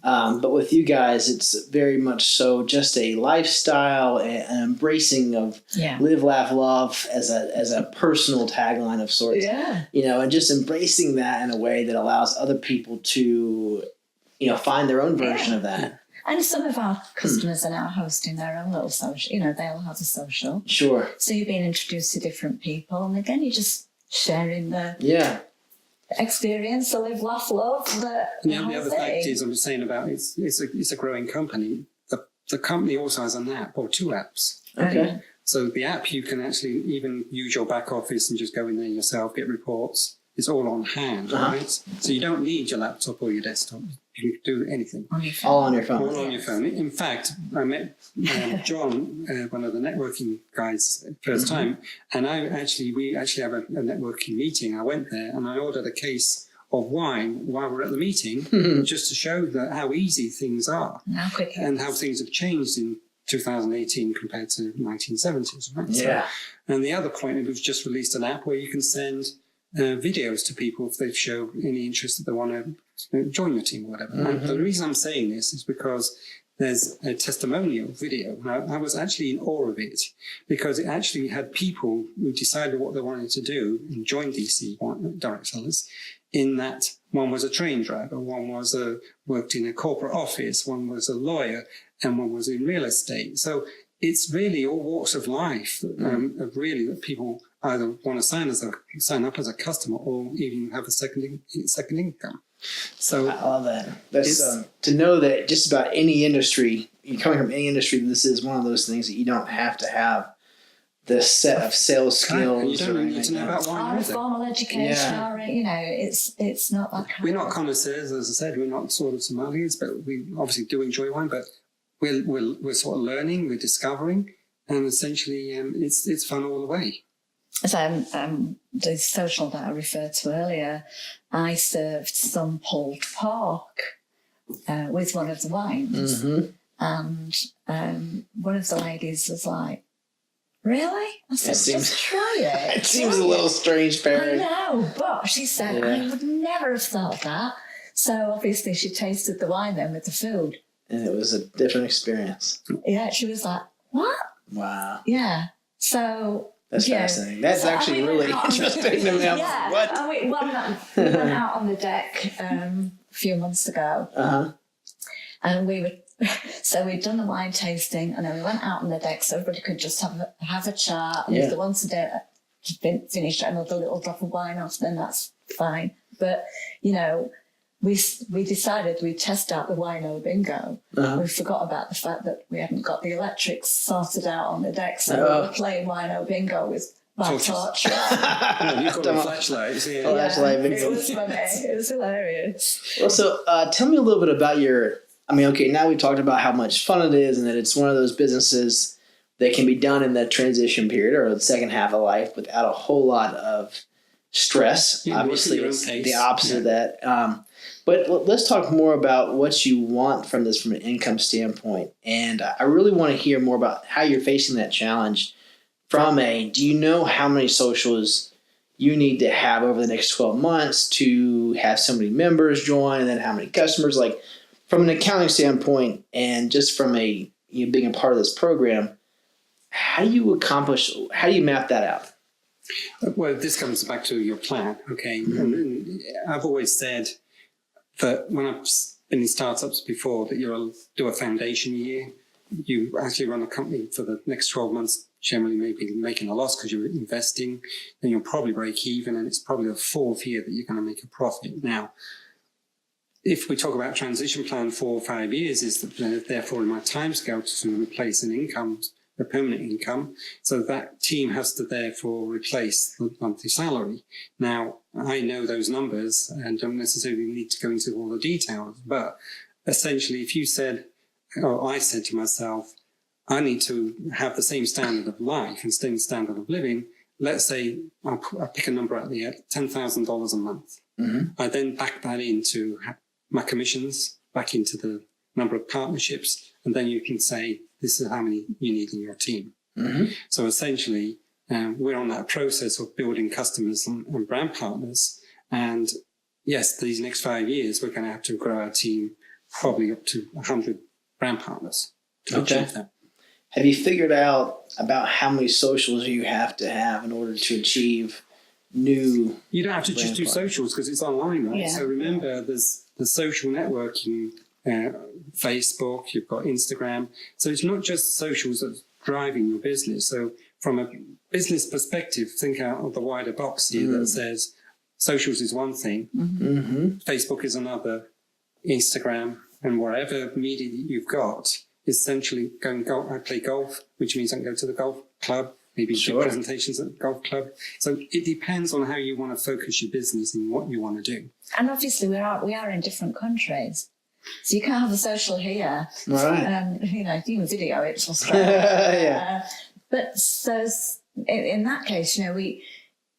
But with you guys, it's very much so just a lifestyle, an embracing of live, laugh, love as a personal tagline of sorts. Yeah. And just embracing that in a way that allows other people to, find their own version of that.
And some of our customers are now hosting their own little social, they'll have a social.
Sure.
So you're being introduced to different people, and again, you're just sharing the experience, the live, laugh, love.
The other fact is, I'm just saying about it's a growing company. The company also has an app or 2 apps.
Okay.
So the app, you can actually even use your back office and just go in there yourself, get reports. It's all on hand, right? So you don't need your laptop or your desktop. You can do anything.
All on your phone.
All on your phone. In fact, I met John, one of the networking guys, first time, and we actually have a networking meeting. I went there and I ordered a case of wine while we're at the meeting, just to show that how easy things are and how things have changed in 2018 compared to 1970s. Right?
Yeah.
And the other point, we've just released an app where you can send videos to people if they show any interest that they want to join your team or whatever. And the reason I'm saying this is because there's a testimonial video. Now, I was actually in awe of it because it actually had people who decided what they wanted to do and joined DC Direct Sellers, in that one was a train driver, one was worked in a corporate office, one was a lawyer, and one was in real estate. So it's really all walks of life of really that people either want to sign up as a customer or even have a second income. So
I love that. That's to know that just about any industry, you coming from any industry, this is one of those things that you don't have to have the set of sales skills.
You don't need to know about wine.
Or formal education, or it's not that kind.
We're not connoisseurs, as I said. We're not sort of sommeliers, but we obviously do enjoy wine. But we're sort of learning, we're discovering, and essentially it's fun all the way.
So the social that I referred to earlier, I served some pulled pork with one of the wines, and one of the ladies was like, "Really?" I said, "Just try it."
It seems a little strange, Perry.
I know, but she said, "I would never have thought that." So obviously she tasted the wine then with the food.
And it was a different experience.
Yeah, she was like, "What?"
Wow.
Yeah. So
that's fascinating. That's actually really interesting to me.
Yeah.
What?
We went out on the deck a few months ago. And we'd done the wine tasting, and then we went out on the deck so everybody could just have a chat. And if they wanted to finish another little drop of wine off, then that's fine. But, we decided we'd test out the wino bingo. We forgot about the fact that we hadn't got the electrics sorted out on the deck, so we were playing wino bingo with my torch.
You've got the flashlights. Yeah.
Flashlight bingo.
It was funny. It was hilarious.
Well, so tell me a little bit about now we've talked about how much fun it is and that it's one of those businesses that can be done in the transition period or the second half of life without a whole lot of stress. Obviously, it's the opposite of that. But let's talk more about what you want from this from an income standpoint. And I really want to hear more about how you're facing that challenge do you know how many socials you need to have over the next 12 months to have so many members join and then how many customers? Like from an accounting standpoint and just from being a part of this program, how do you map that out?
Well, this comes back to your plan, okay? And I've always said that when I've been in startups before, that you'll do a foundation year. You actually run a company for the next 12 months, generally maybe making a loss because you're investing, then you'll probably break even, and it's probably the fourth year that you're going to make a profit. Now, if we talk about transition plan 4 or 5 years, is that therefore in my timescale to replace a permanent income, so that team has to therefore replace the monthly salary. Now, I know those numbers and don't necessarily need to go into all the details, but essentially if you said, or I said to myself, I need to have the same standard of life and same standard of living, let's say I'll pick a number out there, $10,000 a month. I then back that into my commissions, back into the number of partnerships, and then you can say, this is how many you need in your team. So essentially, we're on that process of building customers and brand partners. And yes, these next 5 years, we're going to have to grow our team probably up to 100 brand partners to achieve that.
Have you figured out about how many socials you have to have in order to achieve new?
You don't have to just do socials because it's online, right?
Yeah.
So remember, there's the social networking, Facebook, you've got Instagram. So it's not just socials that's driving your business. So from a business perspective, think out of the wider box here that says socials is one thing, Facebook is another, Instagram and whatever media that you've got, essentially I play golf, which means I can go to the golf club, maybe do presentations at the golf club. So it depends on how you want to focus your business and what you want to do.
And obviously we are in different countries. So you can't have a social here.
Right.
You know, you can video it to Australia.
Yeah.
But so in that case, you know,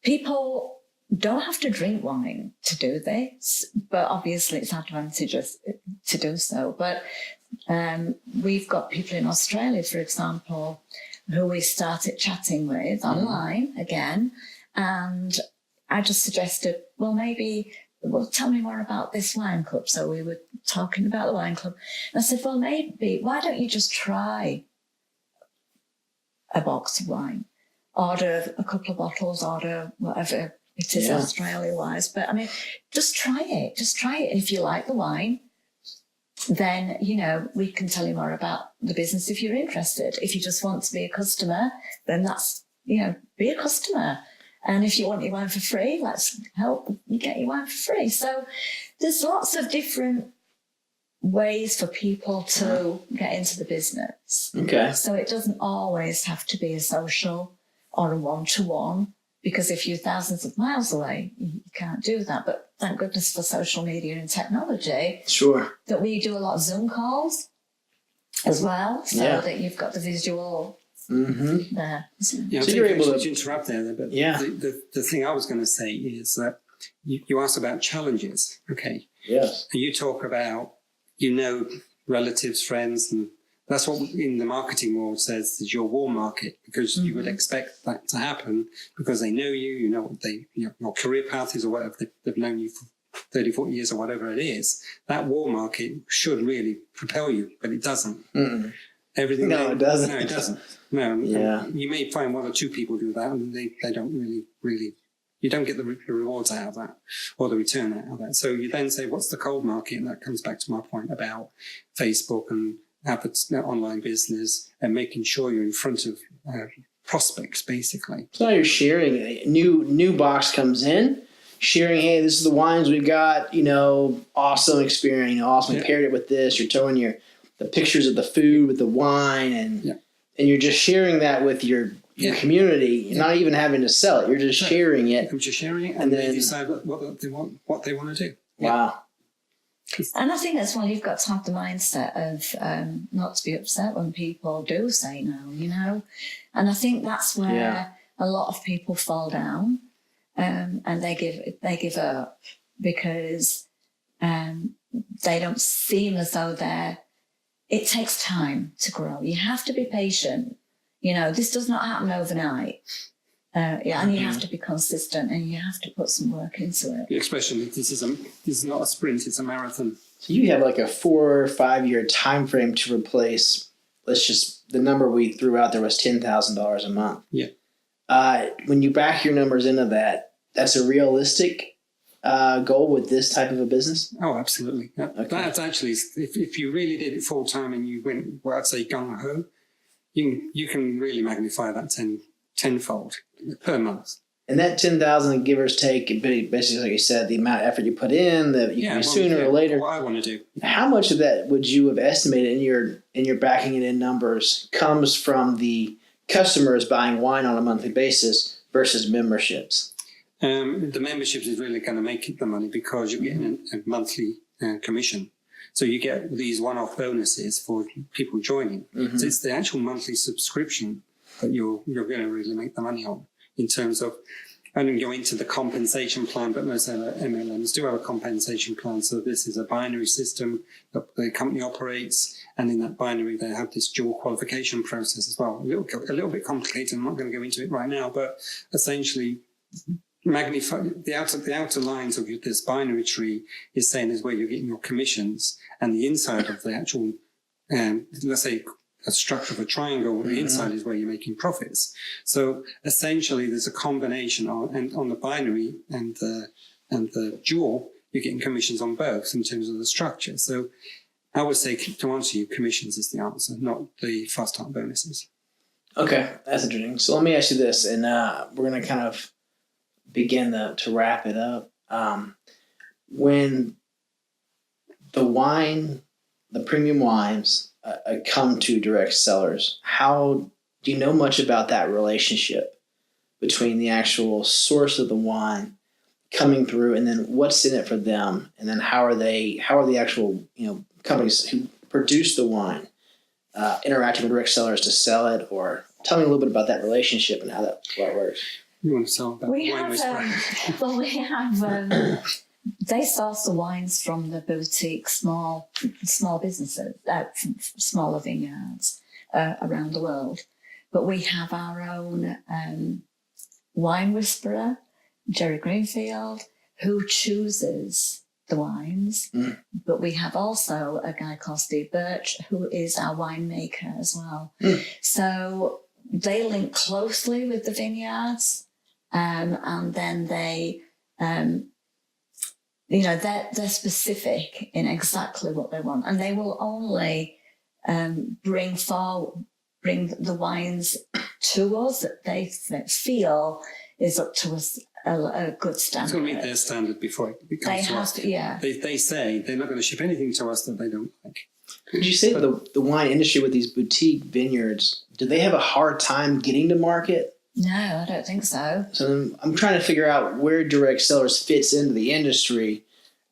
people don't have to drink wine to do this, but obviously it's advantageous to do so. But we've got people in Australia, for example, who we started chatting with online again, and I just suggested, well, tell me more about this wine club. So we were talking about the wine club. And I said, well, maybe, why don't you just try a box of wine? Order a couple of bottles, order whatever it is Australia-wise. But, I mean, just try it. Just try it. And if you like the wine, then, you know, we can tell you more about the business if you're interested. If you just want to be a customer, then that's, you know, be a customer. And if you want your wine for free, let's help you get your wine for free. So there's lots of different ways for people to get into the business.
Okay.
So it doesn't always have to be a social or a one-to-one, because if you're thousands of miles away, you can't do that. But thank goodness for social media and technology.
Sure.
That we do a lot of Zoom calls as well, so that you've got the visual there.
Yeah,
so you're able
to interrupt there, but
Yeah.
the thing I was going to say is that you asked about challenges, okay?
Yes.
And you talk about, you know, relatives, friends, and that's what in the marketing world says is your warm market, because you would expect that to happen because they know you know what your career path is or whatever, they've known you for 30, 40 years or whatever it is. That warm market should really propel you, but it doesn't. Everything.
No, it doesn't.
No, it doesn't. No.
Yeah.
You may find one or two people do that, and they don't really. You don't get the rewards out of that or the return out of that. So you then say, what's the cold market? And that comes back to my point about Facebook and online business and making sure you're in front of prospects, basically.
So now you're sharing. A new box comes in, sharing, hey, this is the wines we got, you know, awesome experience, you know, awesome. We paired it with this. You're throwing the pictures of the food with the wine, and you're just sharing that with your community. You're not even having to sell it. You're just sharing it.
I'm just sharing it, and then they decide what they want to do.
Wow.
And I think as well, you've got to have the mindset of not to be upset when people do say no, you know. And I think that's where a lot of people fall down, and they give up because they don't seem as though it takes time to grow. You have to be patient. You know, this does not happen overnight. And you have to be consistent, and you have to put some work into it.
The expression, this is not a sprint, it's a marathon.
So you have like a 4 or 5 year time frame to replace, the number we threw out there was $10,000 a month.
Yeah.
When you back your numbers into that, that's a realistic goal with this type of a business?
Oh, absolutely. Okay. That's actually, if you really did it full time and you went, well, I'd say gung ho, you can really magnify that tenfold per month.
And that 10,000, give or take, basically, like you said, the amount of effort you put in, that you can do sooner or later.
What I want to do.
How much of that would you have estimated in your backing it in numbers comes from the customers buying wine on a monthly basis versus memberships?
The memberships is really going to make it the money because you're getting a monthly commission. So you get these one-off bonuses for people joining. So it's the actual monthly subscription that you're going to really make the money on in terms of, I don't go into the compensation plan, but most MLMs do have a compensation plan. So this is a binary system that the company operates, and in that binary they have this dual qualification process as well. A little bit complicated. I'm not going to go into it right now, but essentially magnify the outer lines of this binary tree is saying is where you're getting your commissions, and the inside of the actual, let's say, a structure of a triangle, the inside is where you're making profits. So essentially, there's a combination on the binary and the dual. You're getting commissions on both in terms of the structure. So I would say, to answer you, commissions is the answer, not the fast start bonuses. Okay, that's interesting. So let me ask you this, and we're going to kind of begin to wrap it up. When the premium wines come to direct sellers, how do you know much about that relationship between the actual source of the wine coming through, and then what's in it for them, and then how are the actual
companies who produce the wine interacting with direct sellers to sell it, or tell me a little bit about that relationship and how that works.
You want to sell about wine whisperer?
They source the wines from the boutique small businesses, smaller vineyards around the world. But we have our own wine whisperer, Jerry Greenfield, who chooses the wines. But we have also a guy called Steve Birch, who is our winemaker as well. So they link closely with the vineyards, and then they, they're specific in exactly what they want, and they will only bring the wines to us that they feel is up to a good standard.
It's going to meet their standard before it comes to us. They say they're not going to ship anything to us that they don't like.
Would you say the wine industry with these boutique vineyards, do they have a hard time getting to market?
No, I don't think so.
So I'm trying to figure out where Direct Sellers fits into the industry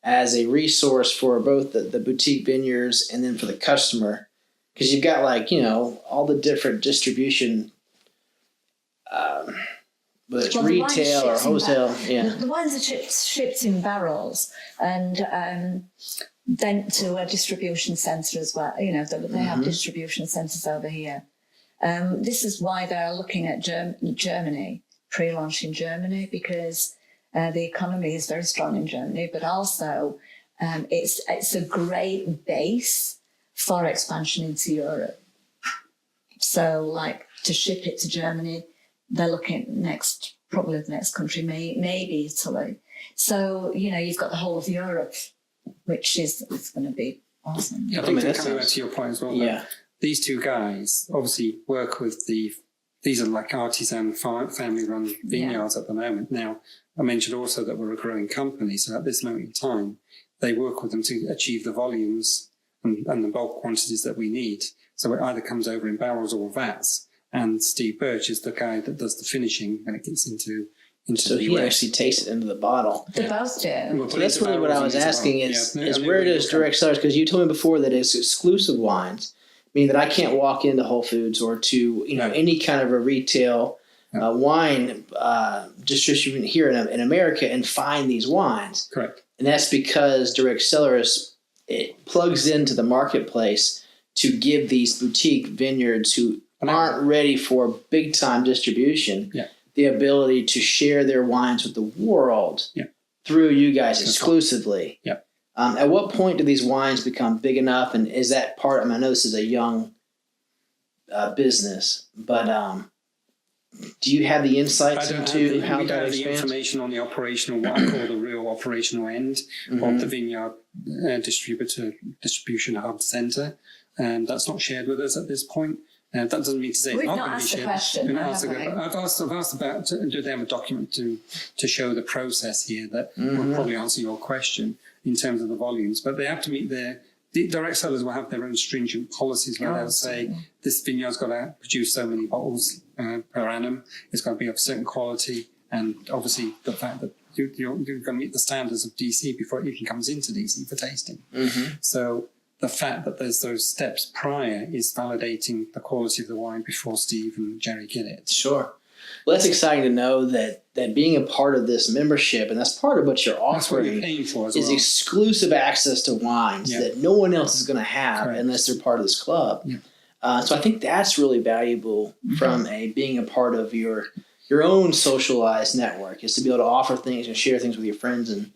as a resource for both the boutique vineyards and then for the customer. Because you've got all the different distribution, whether it's retail or wholesale.
The wines are shipped in barrels and then to a distribution centre as well. They have distribution centres over here. This is why they're looking at Germany, pre-launch in Germany, because the economy is very strong in Germany, but also it's a great base for expansion into Europe. So, to ship it to Germany, they're looking probably the next country, maybe Italy. So, you've got the whole of Europe, which it's going to be awesome.
Yeah, I think coming back to your point as well, these two guys obviously work with these are like artisan family-run vineyards at the moment. Now, I mentioned also that we're a growing company, so at this moment in time, they work with them to achieve the volumes and the bulk quantities that we need. So it either comes over in barrels or vats. And Steve Birch is the guy that does the finishing when it gets into
so
the
he
US.
actually takes it into the bottle.
They both do.
So that's really what I was asking is where does Direct Sellers, because you told me before that it's exclusive wines, meaning that I can't walk into Whole Foods or to any kind of a retail wine distribution here in America and find these wines.
Correct.
And that's because Direct Sellers, it plugs into the marketplace to give these boutique vineyards who aren't ready for big time distribution the ability to share their wines with the world through you guys exclusively. At what point do these wines become big enough, and is that part? I know this is a young business, but do you have the insights into how that expands?
The information on the operational, what I call the real operational end of the vineyard distribution hub centre. That's not shared with us at this point. That doesn't mean to say it's not going to be shared. I've asked about, do they have a document to show the process here that will probably answer your question in terms of the volumes. But they have to meet the direct sellers will have their own stringent policies where they'll say this vineyard's got to produce so many bottles per annum. It's got to be of certain quality. And obviously the fact that you're going to meet the standards of DC before it even comes into DC for tasting. So the fact that there's those steps prior is validating the quality of the wine before Steve and Jerry get it.
Sure. Well, that's exciting to know that being a part of this membership, and that's part of what you're offering,
that's what you're paying for as
is exclusive access to wines that no one else is going to have unless they're part of this club. So I think that's really valuable from being a part of your own socialized network, is to be able to offer things and share things with your friends and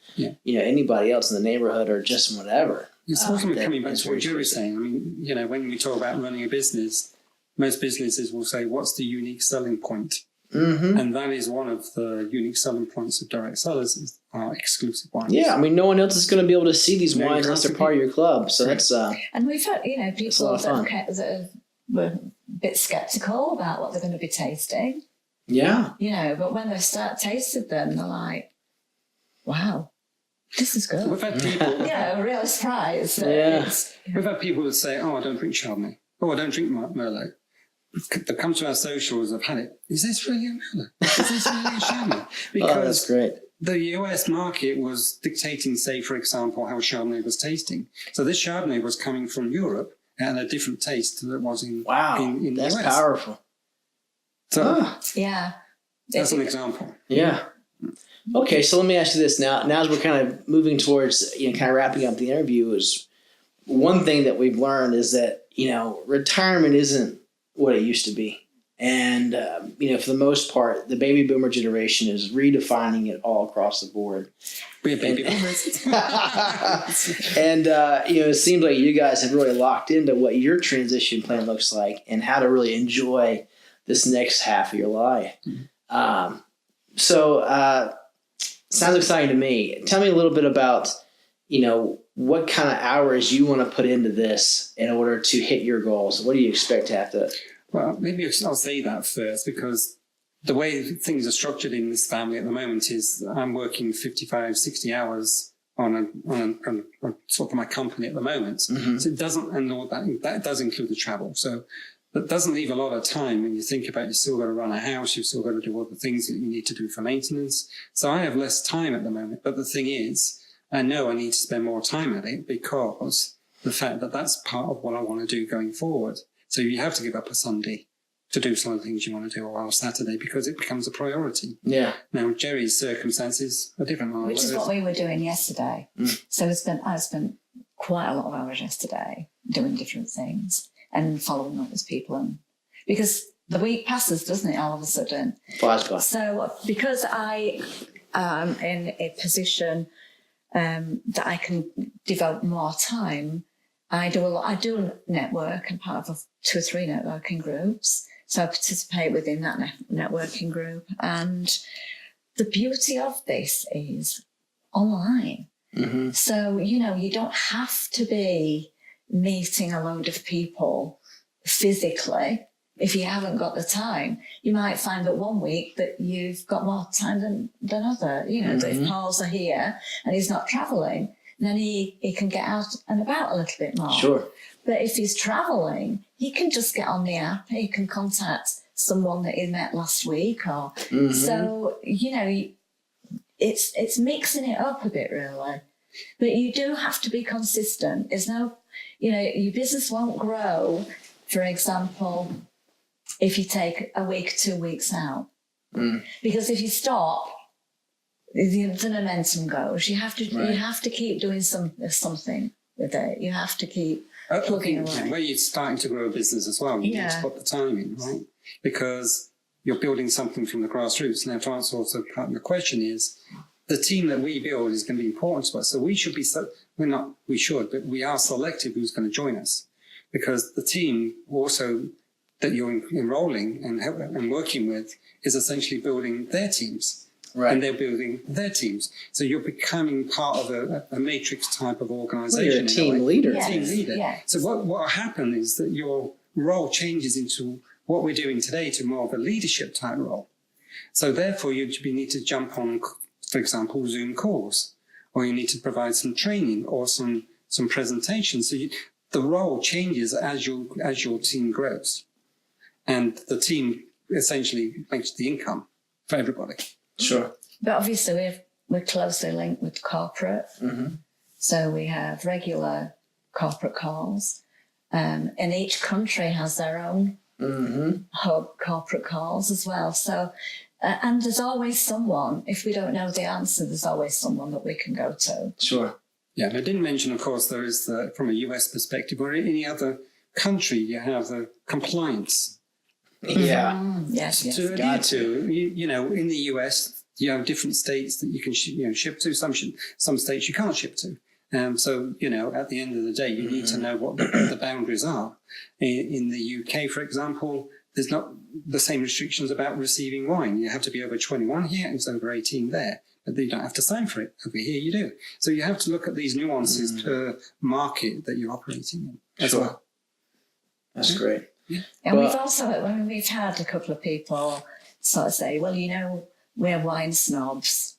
anybody else in the neighborhood or just whatever.
It's also coming back to what Jerry's saying. I mean, when we talk about running a business, most businesses will say, what's the unique selling point? And that is one of the unique selling points of Direct Sellers is our exclusive wines. Yeah,
no one else is going to be able to see these wines unless they're part of your club. So that's
and we've had people that were a bit skeptical about what they're going to be tasting. But when they start tasting them, they're like, wow, this is good.
We've had people
real surprise.
We've had people that say, oh, I don't drink Chardonnay. Oh, I don't drink Merlot. They've come to our socials, I've had it. Is this really a Merlot? Is this really a Chardonnay?
that's great.
The US market was dictating, say, for example, how Chardonnay was tasting. So this Chardonnay was coming from Europe and a different taste than it was in, in the
that's
US.
powerful.
So
Yeah.
that's an example.
Yeah. Okay, so let me ask you this now. Now, as we're kind of moving towards, kind of wrapping up the interview, is one thing that we've learned is that, retirement isn't what it used to be. And, for the most part, the baby boomer generation is redefining it all across the board.
We're baby boomers.
And, it seems like you guys have really locked into what your transition plan looks like and how to really enjoy this next half of your life.
Mm-hmm.
Sounds exciting to me. Tell me a little bit about, what kind of hours you want to put into this in order to hit your goals. What do you expect to have to...
Well, maybe I'll say that first, because the way things are structured in this family at the moment is I'm working 55, 60 hours on sort of my company at the moment.
Mm-hmm.
So it doesn't, and all that does include the travel. So that doesn't leave a lot of time when you think about you've still got to run a house, you've still got to do all the things that you need to do for maintenance. So I have less time at the moment. But the thing is, I know I need to spend more time at it because the fact that that's part of what I want to do going forward. So you have to give up a Sunday to do some of the things you want to do, or a Saturday, because it becomes a priority.
Yeah.
Now, Jerry's circumstances are different.
Which is what we were doing yesterday. So I spent quite a lot of hours yesterday doing different things and following up with people. And because the week passes, doesn't it, all of a sudden?
Flies by.
So because I am in a position that I can devote more time, I do network and part of 2 or 3 networking groups. So I participate within that networking group. And the beauty of this is online.
Mm-hmm.
So, you don't have to be meeting a load of people physically if you haven't got the time. You might find that one week that you've got more time than other. That if Paul's here and he's not travelling, then he can get out and about a little bit more.
Sure.
But if he's travelling, he can just get on the app. He can contact someone that he met last week. Or So, it's mixing it up a bit, really. But you do have to be consistent. There's no, your business won't grow, for example, if you take a week, 2 weeks out. Because if you stop, the momentum goes. You have to keep doing something with it. You have to keep plugging away.
Where you're starting to grow a business as well, you need to put the time in, right? Because you're building something from the grassroots. Now, to answer also part of the question is, the team that we build is going to be important to us. So we should be, but we are selective who's going to join us. Because the team also that you're enrolling and working with is essentially building their teams.
Right.
And they're building their teams. So you're becoming part of a matrix type of organization.
Well, you're a team leader.
Yes.
Team leader.
Yes.
So what will happen is that your role changes into what we're doing today to more of a leadership type role. So therefore you need to jump on, for example, Zoom calls, or you need to provide some training or some presentations. So the role changes as your team grows. And the team essentially makes the income for everybody.
Sure.
But obviously we're closely linked with corporate.
Mm-hmm.
So we have regular corporate calls. And each country has their own hub corporate calls as well. So, and there's always someone, if we don't know the answer, there's always someone that we can go to.
Sure.
Yeah, and I didn't mention, of course, there is, from a US perspective, or any other country, you have the compliance.
Yeah.
Yes.
To adhere to, in the US, you have different states that you can ship to. Some states you can't ship to. So, at the end of the day, you need to know what the boundaries are. In the UK, for example, there's not the same restrictions about receiving wine. You have to be over 21 here and it's over 18 there. But you don't have to sign for it. Over here, you do. So you have to look at these nuances per market that you're operating in as well.
That's great.
Yeah.
And we've had a couple of people sort of say, well, we're wine snobs.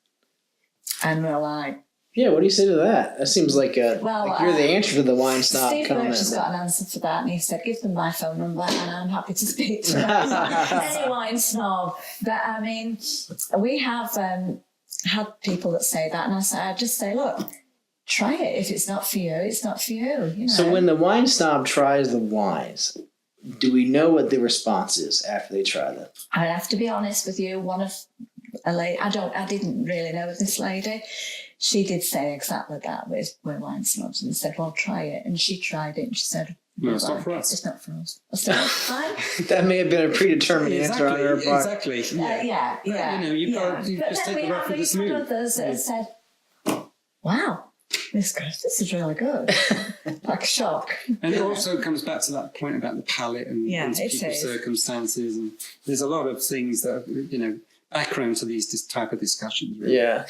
And we're like,
Yeah, what do you say to that? That seems like, like you're the answer to the wine snob
Steve
comment.
Birch has got an answer for that, and he said, give them my phone number and I'm happy to speak to any wine snob. But I mean, we have had people that say that, and I just say, look, try it. If it's not for you, it's not for you. You know?
So when the wine snob tries the wines, do we know what the response is after they try them?
I have to be honest with you. One of a lady, I didn't really know this lady. She did say exactly that with wine snobs, and said, well, try it. And she tried it and she said,
no, it's not for us.
It's not for us. I said, fine.
That may have been a predetermined answer on her part.
Exactly.
Yeah.
You've got to just take the rough with the smooth.
Others that said, wow, this is really good. Like a shock.
And it also comes back to that point about the palate and people's circumstances. And there's a lot of things that, background to this type of discussions. Really.
Yeah.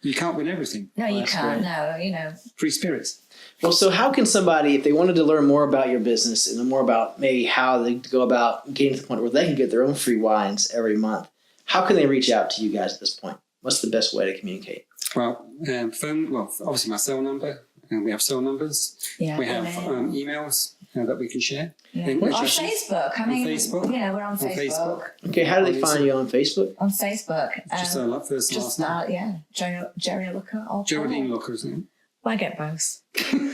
You can't win everything.
No, you can't. Great. No,
Free spirits.
Well, so how can somebody, if they wanted to learn more about your business and more about maybe how they go about getting to the point where they can get their own free wines every month, how can they reach out to you guys at this point? What's the best way to communicate?
Well, obviously my cell number, and we have cell numbers.
Yeah,
we have emails that we can share.
Yeah. We're on Facebook. We're on Facebook.
Okay, how do they find you on Facebook?
On Facebook.
Just first and last name.
Geri Looker.
Geraldine Looker, isn't it?
I get both.
And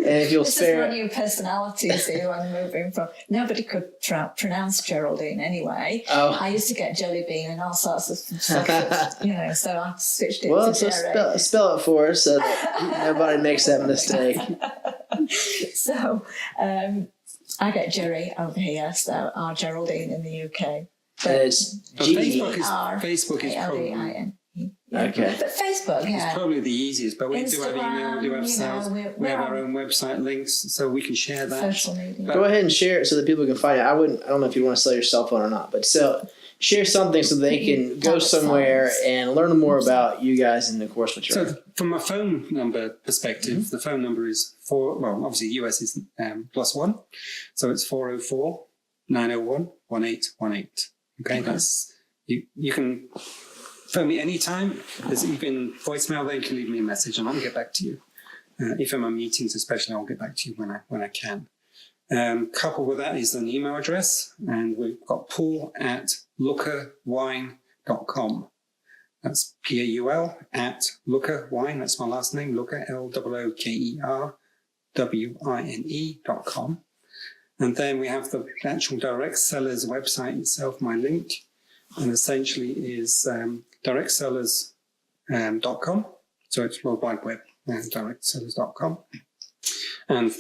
if you'll
this
spare...
is my new personality, see, who I'm moving from. Nobody could pronounce Geraldine anyway.
Oh.
I used to get jelly bean and all sorts of stuff, so I switched it
to
Geri.
So spell it for us so that nobody makes that mistake.
So I get Geri over here, so our Geraldine in the UK.
But it's
Facebook is probably...
Okay.
But Facebook,
It's probably the easiest, but we do have email, we do have sales, we have our own website links, so we can share that.
Social media.
Go ahead and share it so that people can find it. I don't know if you want to sell your cell phone or not, but share something so they can go somewhere and learn more about you guys and, of course, what you're
So from a phone number perspective, the phone number is obviously US is +1, so it's 404-901-1818. Okay, that's you can phone me anytime. There's even voicemail there. You can leave me a message and I'll get back to you. If I'm on meetings especially, I'll get back to you when I can. Coupled with that is an email address, and we've got paul@lookerwine.com. That's PAUL @lookerwine. That's my last name, Looker, LOOKERWINE.com. And then we have the actual Direct Sellers website itself, my link, and essentially is DirectCellars.com. So it's World Wide Web, DirectCellars.com, and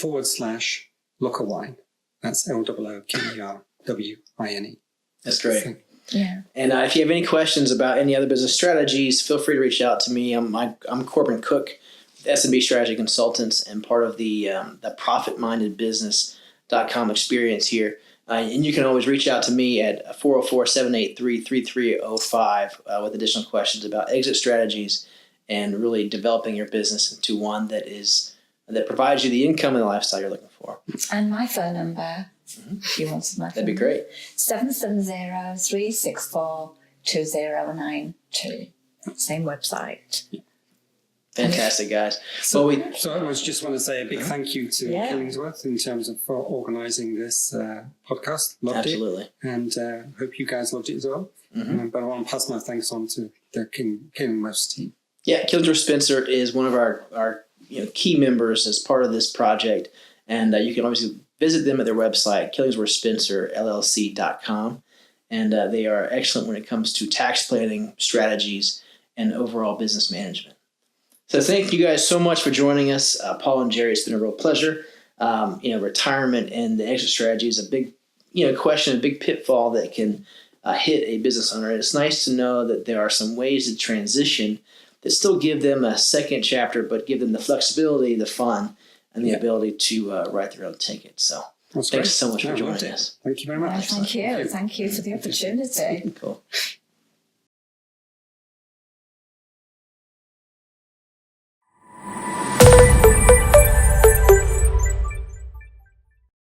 /Lookerwine. That's LOOKERWINE. That's
great.
Yeah.
And if you have any questions about any other business strategies, feel free to reach out to me. I'm Corbin Cook, S&B Strategy Consultants, and part of the ProfitMindedBusiness.com experience here. And you can always reach out to me at 404-783-3305 with additional questions about exit strategies and really developing your business into one that provides you the income and the lifestyle you're looking for.
And my phone number, if you wanted my phone
That'd be great.
770-364-2092. Same website.
Fantastic, guys.
So I just want to say a big thank you to Killingsworth in terms of for organising this podcast. Loved it. And hope you guys loved it as well. But I want to pass my thanks on to the Killingsworth team. Yeah,
Killingsworth Spencer is one of our key members as part of this project. And you can always visit them at their website, KillingsworthSpencerLLC.com. And they are excellent when it comes to tax planning, strategies, and overall business management. So thank you guys so much for joining us, Paul and Geri. It's been a real pleasure. Retirement and the exit strategy is a big, question, a big pitfall that can hit a business owner. And it's nice to know that there are some ways to transition that still give them a second chapter, but give them the flexibility, the fun, and the ability to write their own ticket. So thanks so much for joining us.
Thank you very much.
Thank you. Thank you for the opportunity.
Cool.